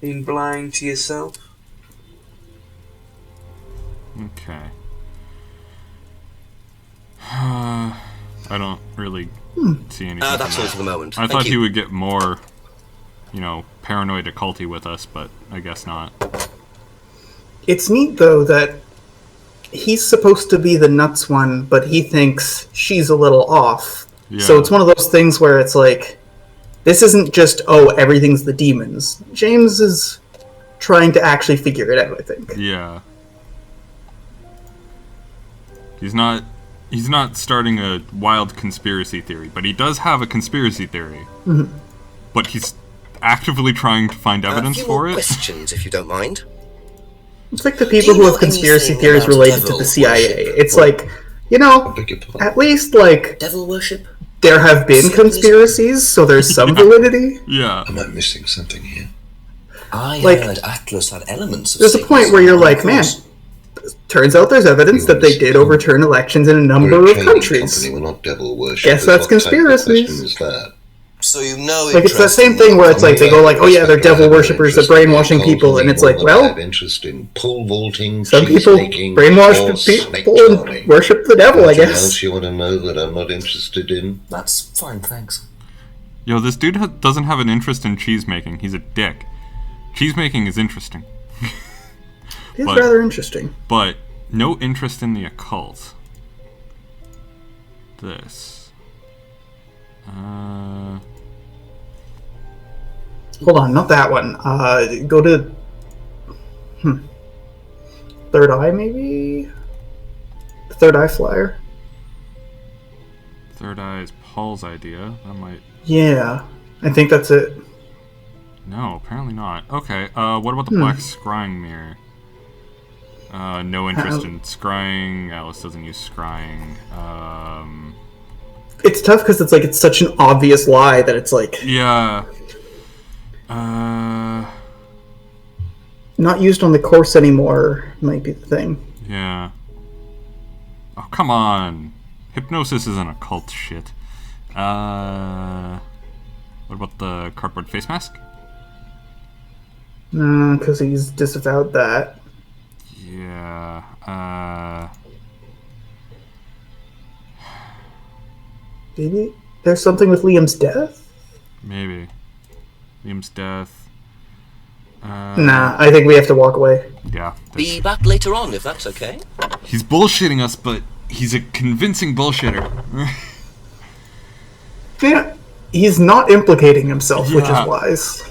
Being blind to yourself. Okay. I don't really see anything. That's from all that. for the moment. I Thank thought you. he would get more, paranoid occulty with us, but I guess not. It's neat, though, that he's supposed to be the nuts one, but he thinks she's a little off. Yeah. So it's one of those things where it's like, this isn't just, everything's the demons. James is trying to actually figure it out, I think. Yeah. He's not starting a wild conspiracy theory, but he does have a conspiracy theory. Mm-hmm. But he's actively trying to find evidence a few for more it. questions, if you don't mind. It's like the people who have conspiracy theories related to the CIA. It's like, at least, like, Devil worship? there have been conspiracies, so there's some validity. Yeah. Am I missing something here? I Like, heard Atlas had elements of There's a point where you're like, man, turns out there's evidence that they did overturn elections in a number We're a of trading countries. company, we're not devil worshippers. Guess that's What type of conspiracies. question is that? So you know Like, it's that same thing where it's like, they go like, oh yeah, they're devil worshippers, they're brainwashing people, and it's like, well, have interest in pole vaulting, some people cheesemaking, brainwash or people snake and charming. worship the devil, I Anything guess. else you want to know that I'm not interested in? That's fine, thanks. Yo, this dude doesn't have an interest in cheese making. He's a dick. Cheese making is interesting. It's rather interesting. But no interest in the occult. This. Hold on, not that one. Go to... Third Eye, maybe? The Third Eye Flyer? Third Eye is Paul's idea. That might... Yeah, I think that's it. No, apparently not. Okay, what about the black scrying mirror? No interest in scrying. Alice doesn't use scrying. It's tough because it's like, it's such an obvious lie that it's like... Yeah. Not used on the course anymore might be the thing. Yeah. Oh, come on. Hypnosis isn't occult shit. What about the cardboard face mask? Because he's disavowed that. Yeah. Maybe there's something with Liam's death? Maybe. Liam's death. Nah, I think we have to walk away. Yeah. Be back later on, if that's okay. He's bullshitting us, but he's a convincing bullshitter. Yeah, he's not implicating himself, which is Yeah. wise.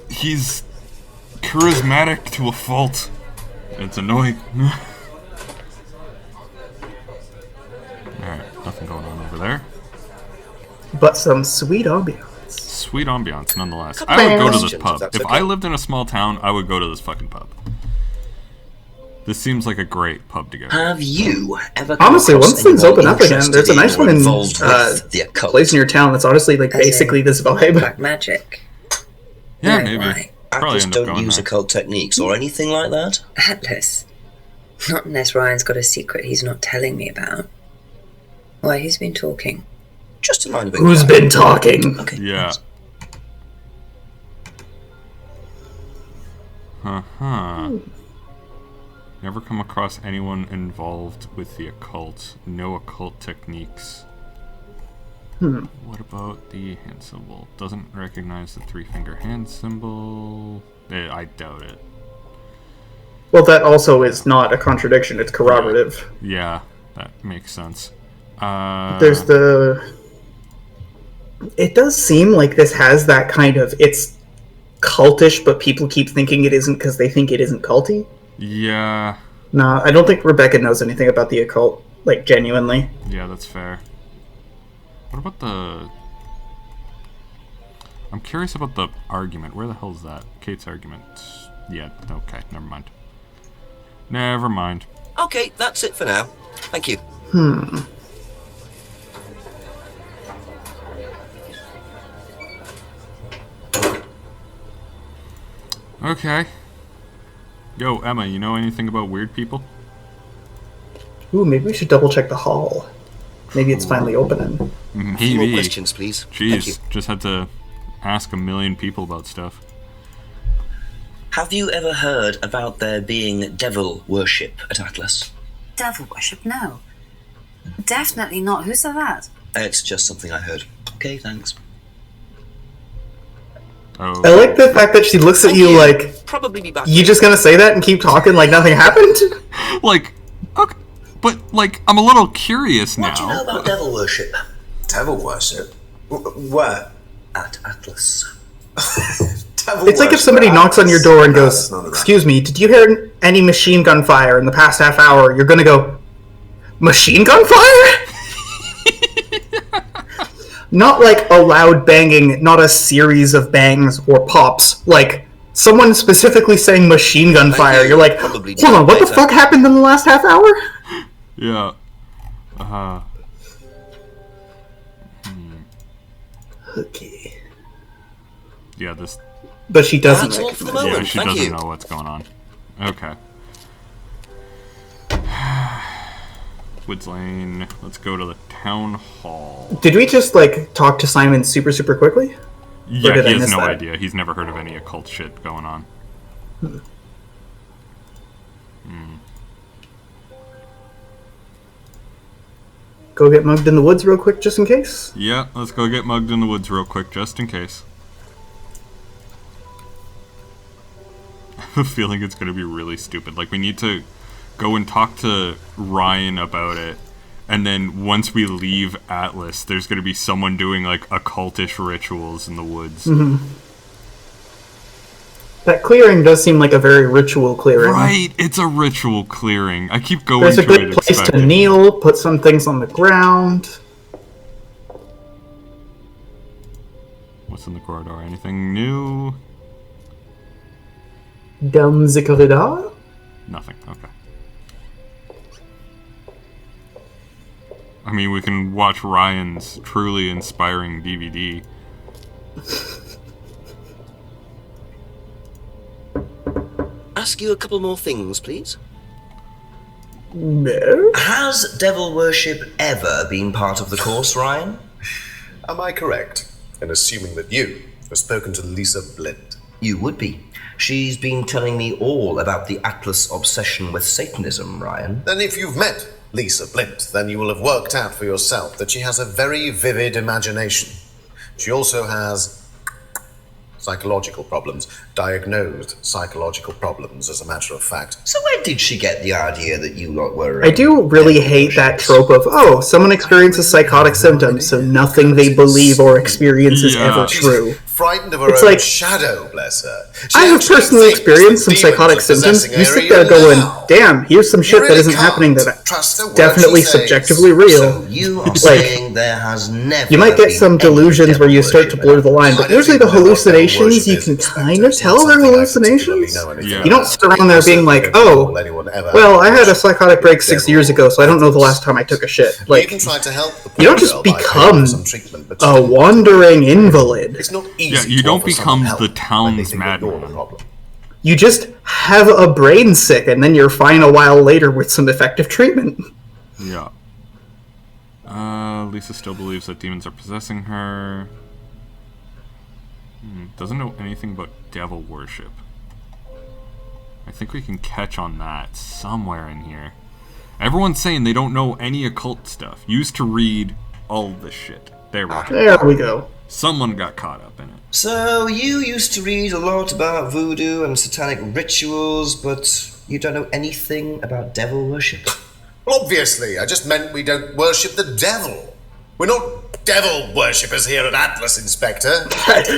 He's charismatic to a fault. It's annoying. Alright, nothing going on over there. But some sweet ambiance. Sweet ambiance, nonetheless. Couple I would go to questions, this if pub. that's If okay. I lived in a small town, I would go to this fucking pub. This seems like a great pub to go to. Have you ever come Honestly, across once things anyone open up again, interested there's a nice or one in involved with the occult? place in your town that's honestly like As in basically this vibe. Black magic. Yeah, No, maybe. why? Probably Actors end up don't going use there. occult techniques or anything like that. Atlas. Not unless Ryan's got a secret he's not telling me about. Why, who's been talking? Just a line of Who's inquiry. been talking? Okay. Yeah. Uh-huh. Never come across anyone involved with the occult. No occult techniques. What about the hand symbol? Doesn't recognize the three-finger hand symbol. I doubt it. Well, that also is not a contradiction, it's corroborative. Yeah, that makes sense. There's the... It does seem like this has that kind of... It's cultish, but people keep thinking it isn't because they think it isn't culty. Yeah. No, I don't think Rebecca knows anything about the occult, like, genuinely. Yeah, that's fair. What about the... I'm curious about the argument. Where the hell is that? Kate's argument. Yeah, okay, never mind. Never mind. Okay, that's it for now. Thank you. Okay. Yo, Emma, you know anything about weird people? Ooh, maybe we should double check the hall. Maybe it's finally opening. A few more questions, please. Thank you. Jeez, just had to ask a million people about stuff. Have you ever heard about there being devil worship at Atlas? Devil worship? No. Definitely not. Who said that? It's just something I heard. Okay, thanks. Oh. I like the fact that she looks at you like, Probably be back. you just gonna say that and keep talking like nothing happened? Like, okay, but, like, I'm a little curious now. What do you know about devil worship? Devil worship? Where? At Atlas. Devil It's like if worship somebody at knocks on your Atlas? door and No, goes, that's not around. "Excuse me, did you hear any machine gun fire in the past half hour?" You're gonna go, "Machine gun fire?" Not like a loud banging, not a series of bangs or pops. Like, someone specifically saying machine gun fire. You're like, hold on, what the fuck happened in the last half hour? Yeah. Okay. Yeah, this... But she doesn't That's all for the recognize moment. Yeah, she Thank doesn't you. know what's going on. Okay. Woods Lane. Let's go to the town hall. Did we just, like, talk to Simon super, super quickly? Yeah, did I he has miss no that? idea. He's never heard of any occult shit going on. Go get mugged in the woods real quick, just in case? Yeah, let's go get mugged in the woods real quick, just in case. I have a feeling it's going to be really stupid. Like, we need to go and talk to Ryan about it, and then once we leave Atlas, there's going to be someone doing, like, occultish rituals in the woods. That clearing does seem like a very ritual clearing. Right, it's a ritual clearing. I keep going There's a to good it place to expecting. kneel, put some things on the ground. What's in the corridor? Anything new? Down the corridor? Nothing. Okay. I mean, we can watch Ryan's truly inspiring DVD. Ask you a couple more things, please. No. Has devil worship ever been part of the course, Ryan? Am I correct in assuming that you have spoken to Lisa Blind? You would be. She's been telling me all about the Atlas obsession with Satanism, Ryan. Then if you've met Lisa Blind, then you will have worked out for yourself that she has a very vivid imagination. She also has psychological problems, diagnosed psychological problems, as a matter of fact. So where did she get the idea that you lot were... I do really hate that trope of, oh, someone experiences psychotic symptoms, so nothing they believe or experience is ever true. Frightened of her It's own like, shadow, bless her. I have personally experienced some psychotic symptoms. You sit there going, damn, here's some shit that isn't happening that definitely subjectively real. You are Like, saying there has never you might get been some any delusions where you devil start to blur the line, but usually the hallucinations, you can kind of tell they're hallucinations. You don't sit around there being like, oh, well, I had a psychotic break 6 years ago, so I don't know the last time I took a shit. Like, even tried to help the you don't just become a wandering invalid. It's not Yeah, you don't become the town's madman. You just have a brain sick, and then you're fine a while later with some effective treatment. Yeah. Lisa still believes that demons are possessing her. Doesn't know anything about devil worship. I think we can catch on that somewhere in here. Everyone's saying they don't know any occult stuff. Used to read all this shit. There we go. There we go. Someone got caught up in it. So you used to read a lot about voodoo and satanic rituals, but you don't know anything about devil worship? Well, obviously, I just meant we don't worship the devil. We're not devil worshippers here at Atlas, Inspector.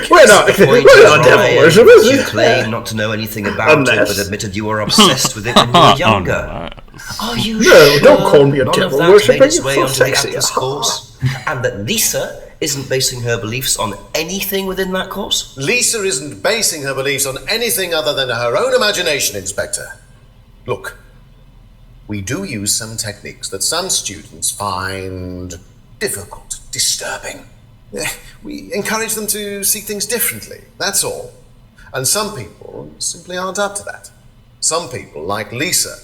We're not devil worshippers. You claim not to know anything about it, but admitted you were obsessed with it when you were younger. Are you sure don't call me a none devil of that worshipper, made its you're way so onto sexy. the Atlas course? And that Lisa isn't basing her beliefs on anything within that course? Lisa isn't basing her beliefs on anything other than her own imagination, Inspector. Look, we do use some techniques that some students find difficult, disturbing. We encourage them to see things differently, that's all. And some people simply aren't up to that. Some people, like Lisa,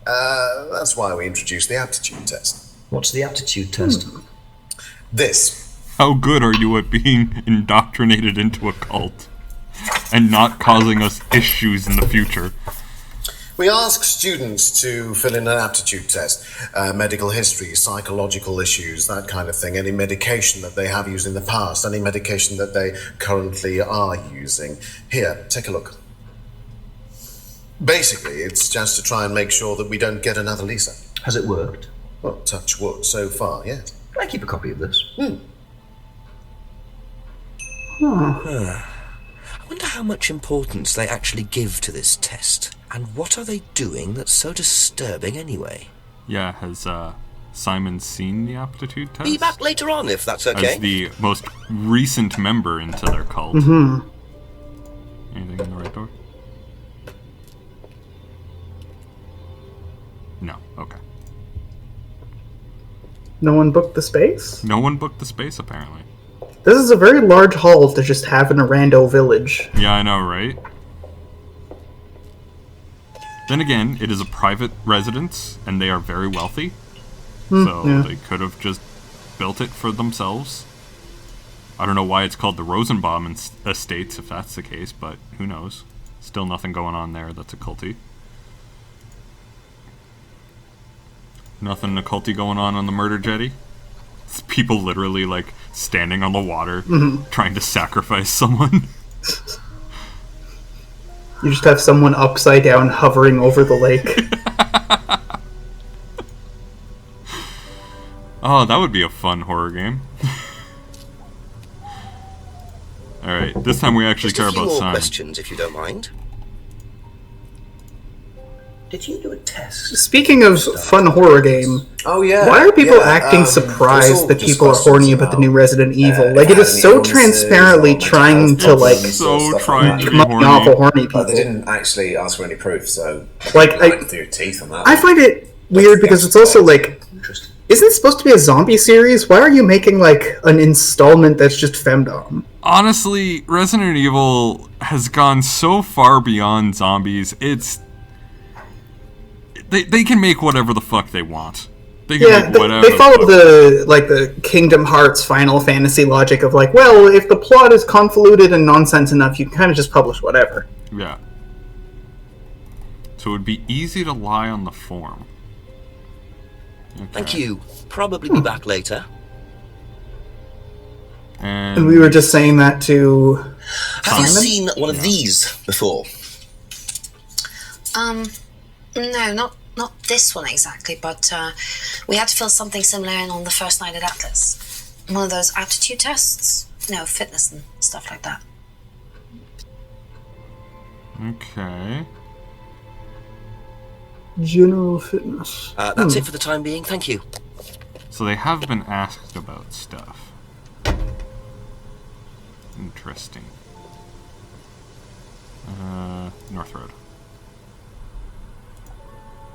that's why we introduced the aptitude test. What's the aptitude test? This. How good are you at being indoctrinated into a cult and not causing us issues in the future? We ask students to fill in an aptitude test, medical history, psychological issues, that kind of thing, any medication that they have used in the past, any medication that they currently are using. Here, take a look. Basically, it's just to try and make sure that we don't get another Lisa. Has it worked? Well, touch wood, so far, yes. Can I keep a copy of this? I wonder how much importance they actually give to this test. And what are they doing that's so disturbing anyway? Yeah, has Simon seen the aptitude test? Be back later on if that's okay. As the most recent member into their cult. Mm-hmm. Anything in the right door? No, okay. No one booked the space? No one booked the space, apparently. This is a very large hall to just have in a rando village. Yeah, I know, right? Then again, it is a private residence, and they are very wealthy. So they could have just built it for themselves. I don't know why it's called the Rosenbaum Estates, if that's the case, but who knows. Still nothing going on there that's occulty. Nothing occulty going on the murder jetty. It's people literally, like, standing on the water, trying to sacrifice someone. You just have someone upside down hovering over the lake. Oh, that would be a fun horror game. Alright, this time we actually care about Just a few more Simon. questions, if you don't mind. Did you do a test? Speaking of fun horror game, oh yeah, why are people acting surprised that people are horny about the new Resident Evil? Like, it is so transparently trying to, like, come up off of horny people. They didn't actually ask for any proof, so like, went through your teeth on that. I find it weird because it's also like, isn't it supposed to be a zombie series? Why are you making, like, an installment that's just femdom? Honestly, Resident Evil has gone so far beyond zombies, it's... They can make whatever the fuck they want. They can make whatever they follow the Kingdom Hearts Final Fantasy logic of like, well, if the plot is convoluted and nonsense enough, you can kind of just publish whatever. Yeah. So it would be easy to lie on the form. Okay. Thank you. Probably be back later. And we were just saying that to Have you seen one of these before? No, not this one exactly, but we had to fill something similar in on the first night at Atlas. One of those aptitude tests? No, fitness and stuff like that. Okay. General fitness. That's it for the time being, thank you. So they have been asked about stuff. Interesting. North Road.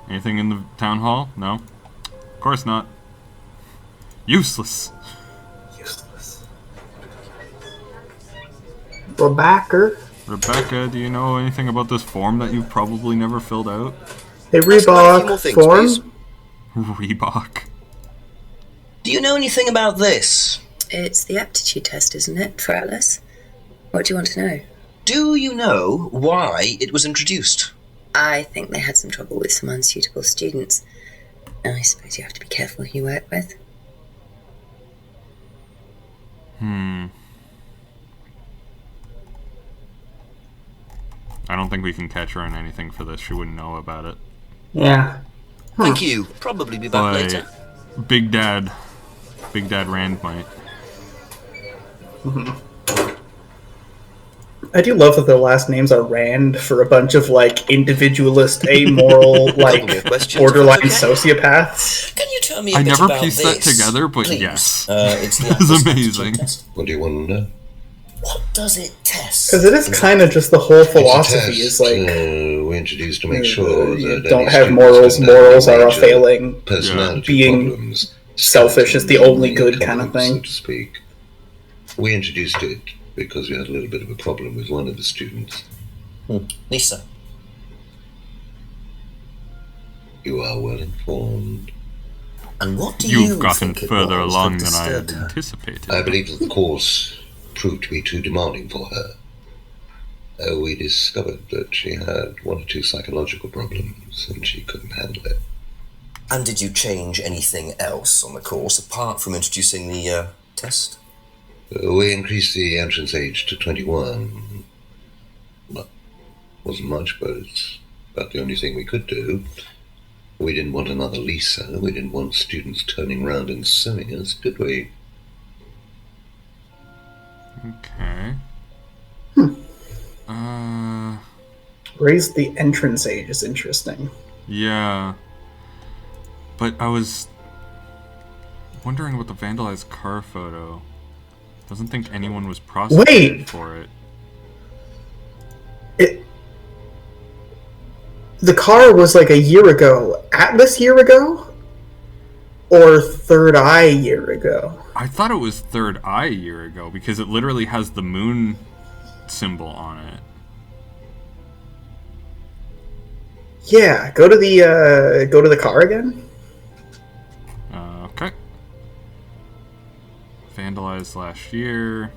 Anything in the town hall? No? Of course not. Useless. Rebecca, do you know anything about this form that you've probably never filled out? Hey, Reebok form? Please. Reebok. Do you know anything about this? It's the aptitude test, isn't it, for Atlas? What do you want to know? Do you know why it was introduced? I think they had some trouble with some unsuitable students. I suppose you have to be careful who you work with. I don't think we can catch her on anything for this. She wouldn't know about it. Yeah. Thank you. Probably be back later. Big Dad Big Dad Rand might. I do love that their last names are Rand for a bunch of, like, individualist, amoral, like, borderline sociopaths. Can you tell me a I bit never about pieced this, that together, but please? yes. It's the It's Atlas amazing. test. What do you want to know? What does it test? Because it is kind of just the whole philosophy It's is a like... test, we introduced to make sure you that don't any have students morals. with no Morals are a major failing. personality Being problems, selfish is the skeletons only in good the kind of cupboard, thing. so to speak. We introduced it because we had a little bit of a problem with one of the students. Lisa. You are well informed. And what do You've you gotten think it further was along that than I had disturbed her? anticipated. I believe that the course proved to be too demanding for her. We discovered that she had one or two psychological problems and she couldn't handle it. And did you change anything else on the course apart from introducing the test? We increased the entrance age to 21. Well, wasn't much, but it's about the only thing we could do. We didn't want another Lisa. We didn't want students turning around and suing us, did we? Okay. Raise the entrance age is interesting. Yeah. But I was wondering about the vandalized car photo. Doesn't think anyone was prosecuted for it. The car was like a year ago. Atlas year ago? Or Third Eye year ago? I thought it was Third Eye a year ago because it literally has the moon symbol on it. Yeah, go to the car again. Okay. Vandalized last year.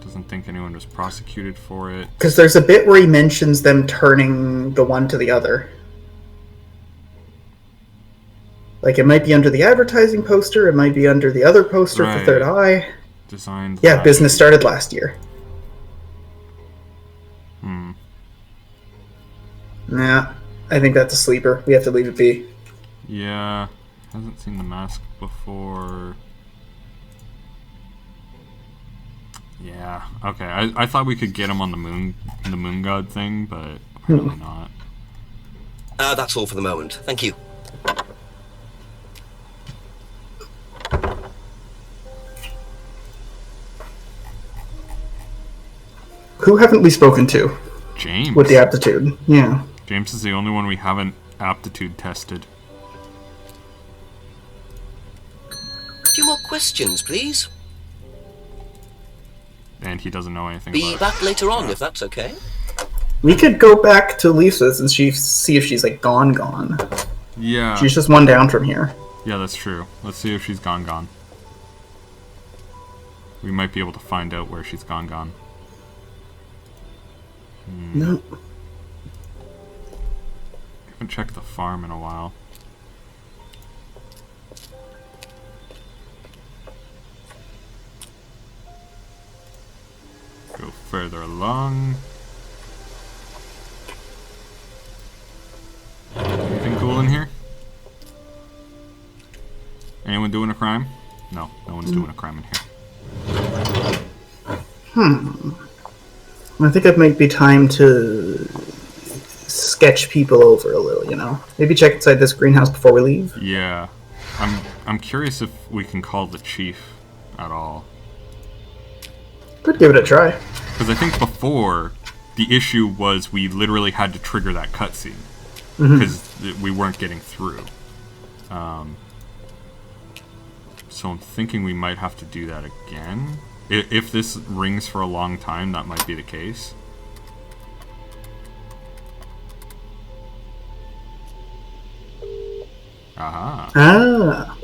Doesn't think anyone was prosecuted for it. Because there's a bit where he mentions them turning the one to the other. Like, it might be under the advertising poster, it might be under the other poster for Third Eye. Designed. Yeah, business started last year. Nah, I think that's a sleeper. We have to leave it be. Yeah, hasn't seen the mask before. Yeah, okay. I thought we could get him on the moon god thing, but apparently not. That's all for the moment. Thank you. Who haven't we spoken to? James. With the aptitude, yeah. James is the only one we haven't aptitude tested. A few more questions, please. And he doesn't know anything Be about back later on, if that's okay. We could go back to Lisa's and see if she's like gone. Yeah. She's just one down from here. Yeah, that's true. Let's see if she's gone. We might be able to find out where she's gone. No. Haven't checked the farm in a while. Go further along. Anything cool in here? Anyone doing a crime? No, no one's doing a crime in here. I think it might be time to sketch people over a little, you know? Maybe check inside this greenhouse before we leave. Yeah. I'm curious if we can call the chief at all. Could give it a try. Because I think before, the issue was we literally had to trigger that cutscene. Because we weren't getting through. So I'm thinking we might have to do that again. If this rings for a long time, that might be the case. Aha. Ah.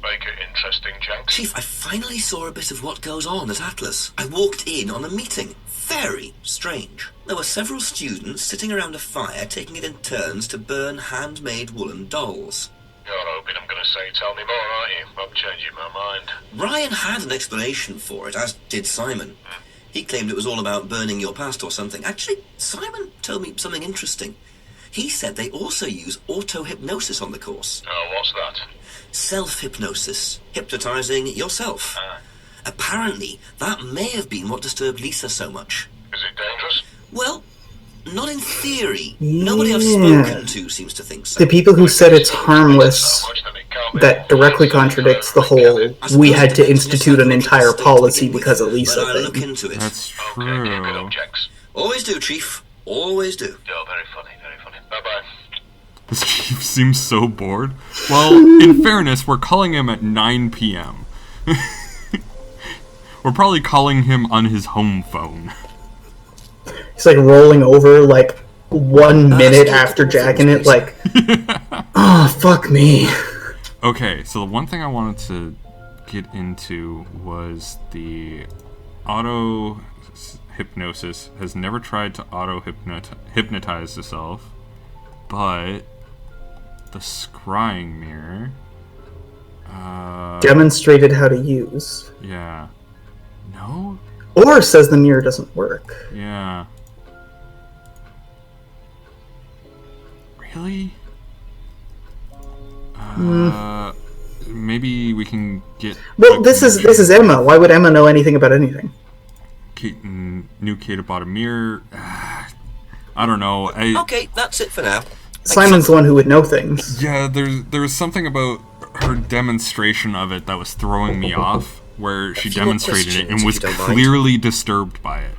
Baker, interesting, Jenks. Chief, I finally saw a bit of what goes on at Atlas. I walked in on a meeting. Very strange. There were several students sitting around a fire taking it in turns to burn handmade woolen dolls. You're hoping I'm going to say tell me more, aren't you? I'm changing my mind. Ryan had an explanation for it, as did Simon. He claimed it was all about burning your past or something. Actually, Simon told me something interesting. He said they also use auto-hypnosis on the course. Oh, what's that? Self-hypnosis. Hypnotizing yourself. Apparently, that may have been what disturbed Lisa so much. Is it dangerous? Well, not in theory. Yeah. Nobody I've spoken to seems to think so. The people who said it's harmless, that directly contradicts the whole, we had to institute an entire policy because of Lisa But I'll look thing. into it. That's true. Always do, Chief. Always do. Oh, very funny, very funny. Bye-bye. This chief seems so bored. Well, in fairness, we're calling him at 9 p.m. We're probably calling him on his home phone. He's like rolling over like 1 minute after jacking it, like, oh, fuck me. Okay, so the one thing I wanted to get into was the auto-hypnosis has never tried to auto-hypnotize itself, but the scrying mirror... demonstrated how to use. Yeah. No? Or says the mirror doesn't work. Yeah. Really? Maybe we can get... Well, this is Emma. Why would Emma know anything about anything? New Kate bought a mirror. I don't know. Okay, that's it for now. Simon's the one who would know things. Yeah, there was something about her demonstration of it that was throwing me off, where she demonstrated it and was clearly disturbed by it.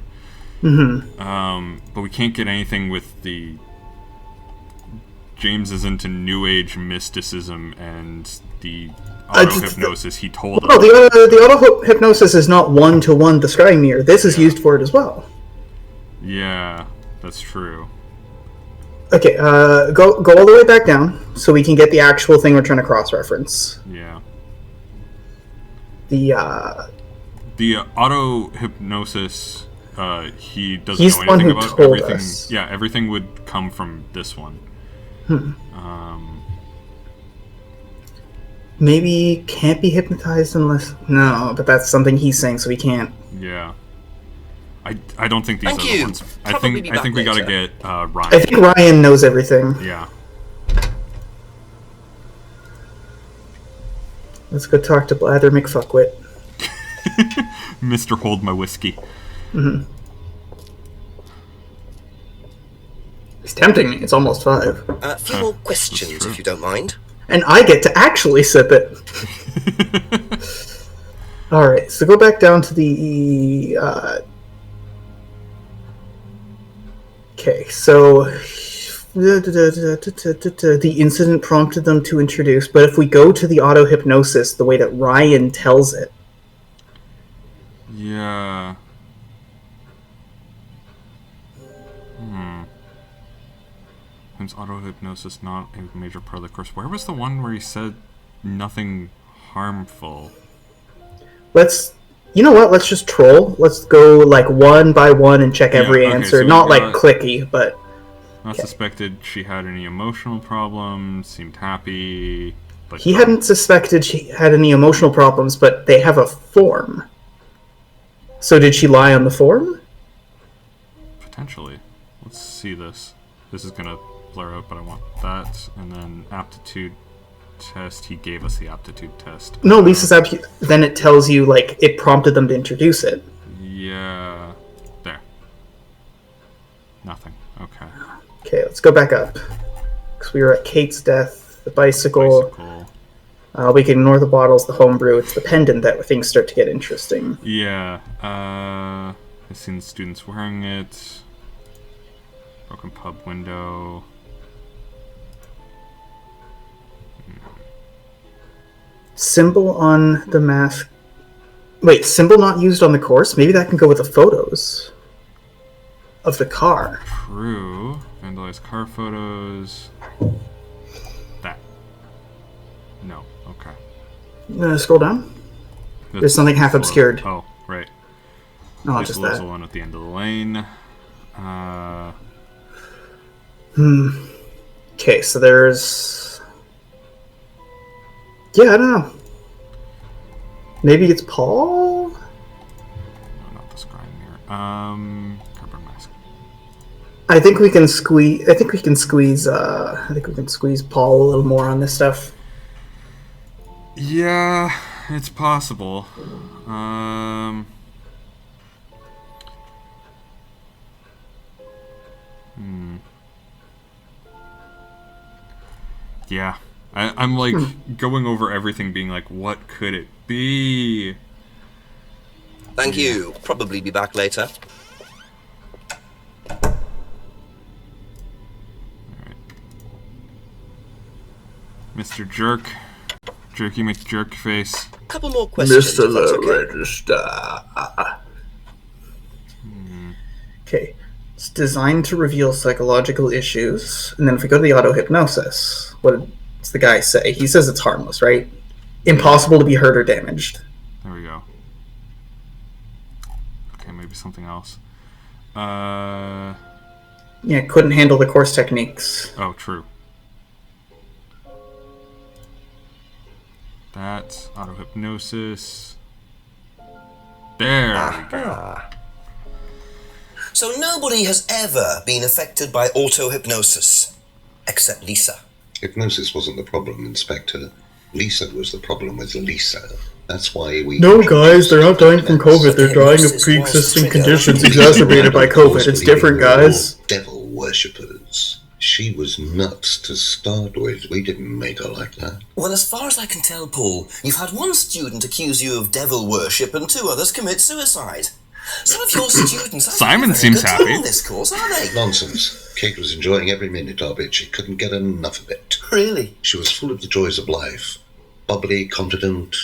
Mm-hmm. But we can't get anything with the... James is into New Age mysticism and the auto-hypnosis he told us. No, the auto-hypnosis is not one-to-one the scrying mirror. This is used for it as well. Yeah, that's true. Okay, go all the way back down so we can get the actual thing we're trying to cross-reference. Yeah. The auto-hypnosis, he doesn't He's know the one anything who about. told Everything, us. yeah, everything would come from this one. Maybe can't be hypnotized unless... No, but that's something he's saying, so we can't. Yeah. I don't think these Thank are you. the ones. I Probably think be we back gotta later. get Ryan. I think Ryan knows everything. Yeah. Let's go talk to Blather McFuckwit. Mr. Hold My Whiskey. Mm-hmm. He's tempting me. It's almost 5. A few more questions, if you don't mind. And I get to actually sip it. Alright, so go back down to the... Okay, so... The incident prompted them to introduce, but if we go to the auto-hypnosis the way that Ryan tells it... Yeah. Hence auto-hypnosis not a major part of the course. Where was the one where he said nothing harmful? Let's... You know what? Let's just troll. Let's go, like, one by one and check every answer. so we Not, like, got- clicky, but... Not suspected she had any emotional problems, seemed happy, but... He hadn't suspected she had any emotional problems, but they have a form. So did she lie on the form? Potentially. Let's see this. This is gonna blur out, but I want that. And then aptitude test. He gave us the aptitude test. No, Lisa's then it tells you, like, it prompted them to introduce it. Yeah. There. Nothing. Okay. Okay, let's go back up. Because we were at Kate's death, the bicycle. We can ignore the bottles, the homebrew. It's the pendant that things start to get interesting. Yeah. I've seen students wearing it. Broken pub window. Symbol on the mask. Wait, symbol not used on the course? Maybe that can go with the photos of the car. True. Vandalized car photos. That. No. Okay. Scroll down. There's something half obscured. Oh, right. Oh, Place just lives that. alone at the end of the lane. Okay, so there's... Yeah, I don't know. Maybe it's Paul? No, not the scrying mirror. Carbon mask. I think we can squeeze. I think we can squeeze Paul a little more on this stuff. Yeah, it's possible. Yeah, I'm like going over everything, being like, what could it be? Thank you. Probably be back later. Mr. Jerk. Jerky McJerk face. Couple more questions. Mr. if that's okay. Register. Okay. It's designed to reveal psychological issues. And then if we go to the auto-hypnosis, what does the guy say? He says it's harmless, right? Impossible to be hurt or damaged. There we go. Okay, maybe something else. Yeah, couldn't handle the course techniques. Oh, true. That's auto-hypnosis. There we go. So nobody has ever been affected by auto-hypnosis, except Lisa. Hypnosis wasn't the problem, Inspector. Lisa was the problem with Lisa. That's why we... No, guys, they're not dying from COVID. They're dying of pre-existing conditions exacerbated by COVID. It's different, guys. Devil worshippers. She was nuts to start with. We didn't make her like that. Well, as far as I can tell, Paul, you've had one student accuse you of devil worship and 2 others commit suicide. Some of your students Simon seems happy on this course, are they? Nonsense. Kate was enjoying every minute of it. She couldn't get enough of it. Really? She was full of the joys of life. Bubbly, confident,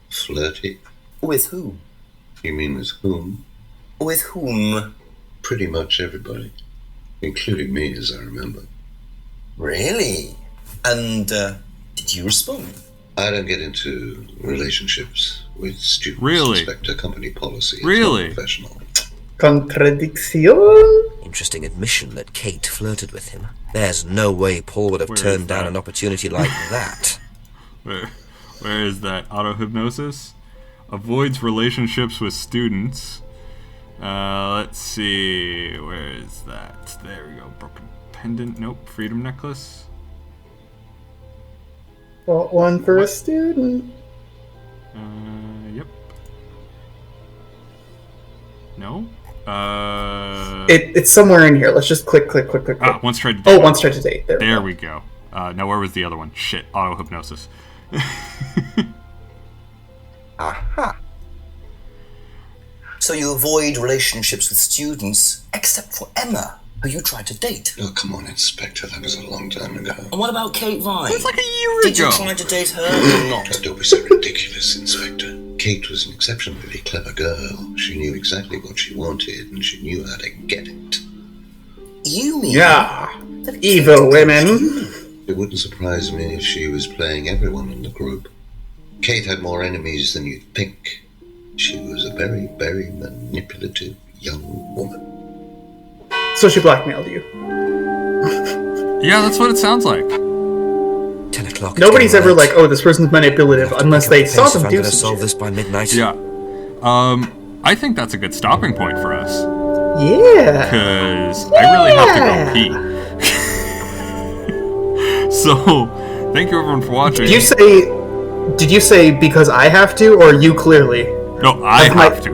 flirty. With who? You mean with whom? With whom? Pretty much everybody. Including me, as I remember. Really? And, did you respond? I don't get into relationships with students. Really? Inspector, company policy. It's really? not professional. Contradiction? Interesting admission that Kate flirted with him. There's no way Paul would have turned down an opportunity like that. Where is that? Auto-hypnosis? Avoids relationships with students. Let's see. Where is that? There we go. Broken pendant. Nope. Freedom necklace. Bought one for a student. Yep. No? It's somewhere in here. Let's just click. Ah, once tried to date. Oh, once tried to date. There we go. Now, where was the other one? Shit. Auto-hypnosis. Aha. So you avoid relationships with students, except for Emma, who you tried to date. Oh, come on, Inspector. That was a long time ago. And what about Kate Vine? It's like a year Did ago. you try to date her or not? Don't be so ridiculous, Inspector. Kate was an exceptionally clever girl. She knew exactly what she wanted, and she knew how to get it. You mean... Yeah. Evil women. It wouldn't surprise me if she was playing everyone in the group. Kate had more enemies than you'd think. She was a very, very manipulative young woman. So she blackmailed you. Yeah, that's what it sounds like. 10 o'clock. Nobody's ever like, oh, this person's manipulative, unless they saw them do I'm gonna some solve shit. this by midnight. Yeah. I think that's a good stopping point for us. Yeah. Because I really have to go pee. So, thank you everyone for watching. Did you say because I have to, or you clearly? No, I have to.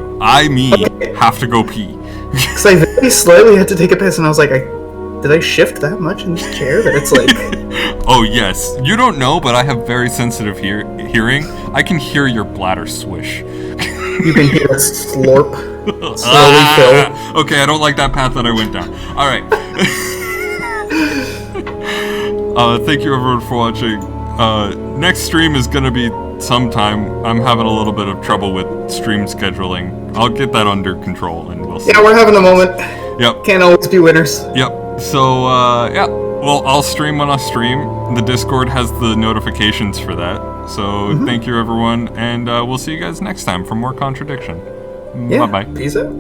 Have to go pee. Because I very slightly had to take a piss, and I was like, did I shift that much in this chair that it's like... Oh, yes. You don't know, but I have very sensitive hearing. I can hear your bladder swish. You can hear it slurp. Slowly fill. Okay, I don't like that path that I went down. Alright. Thank you everyone for watching. Next stream is gonna be sometime. I'm having a little bit of trouble with stream scheduling. I'll get that under control and we'll see. Yeah, we're having a moment. Yep. Can't always be winners. Yep. So, yeah. Well, I'll stream when I stream. The Discord has the notifications for that. So, thank you everyone, and we'll see you guys next time for more Contradiction. Yeah, Bye-bye. peace out.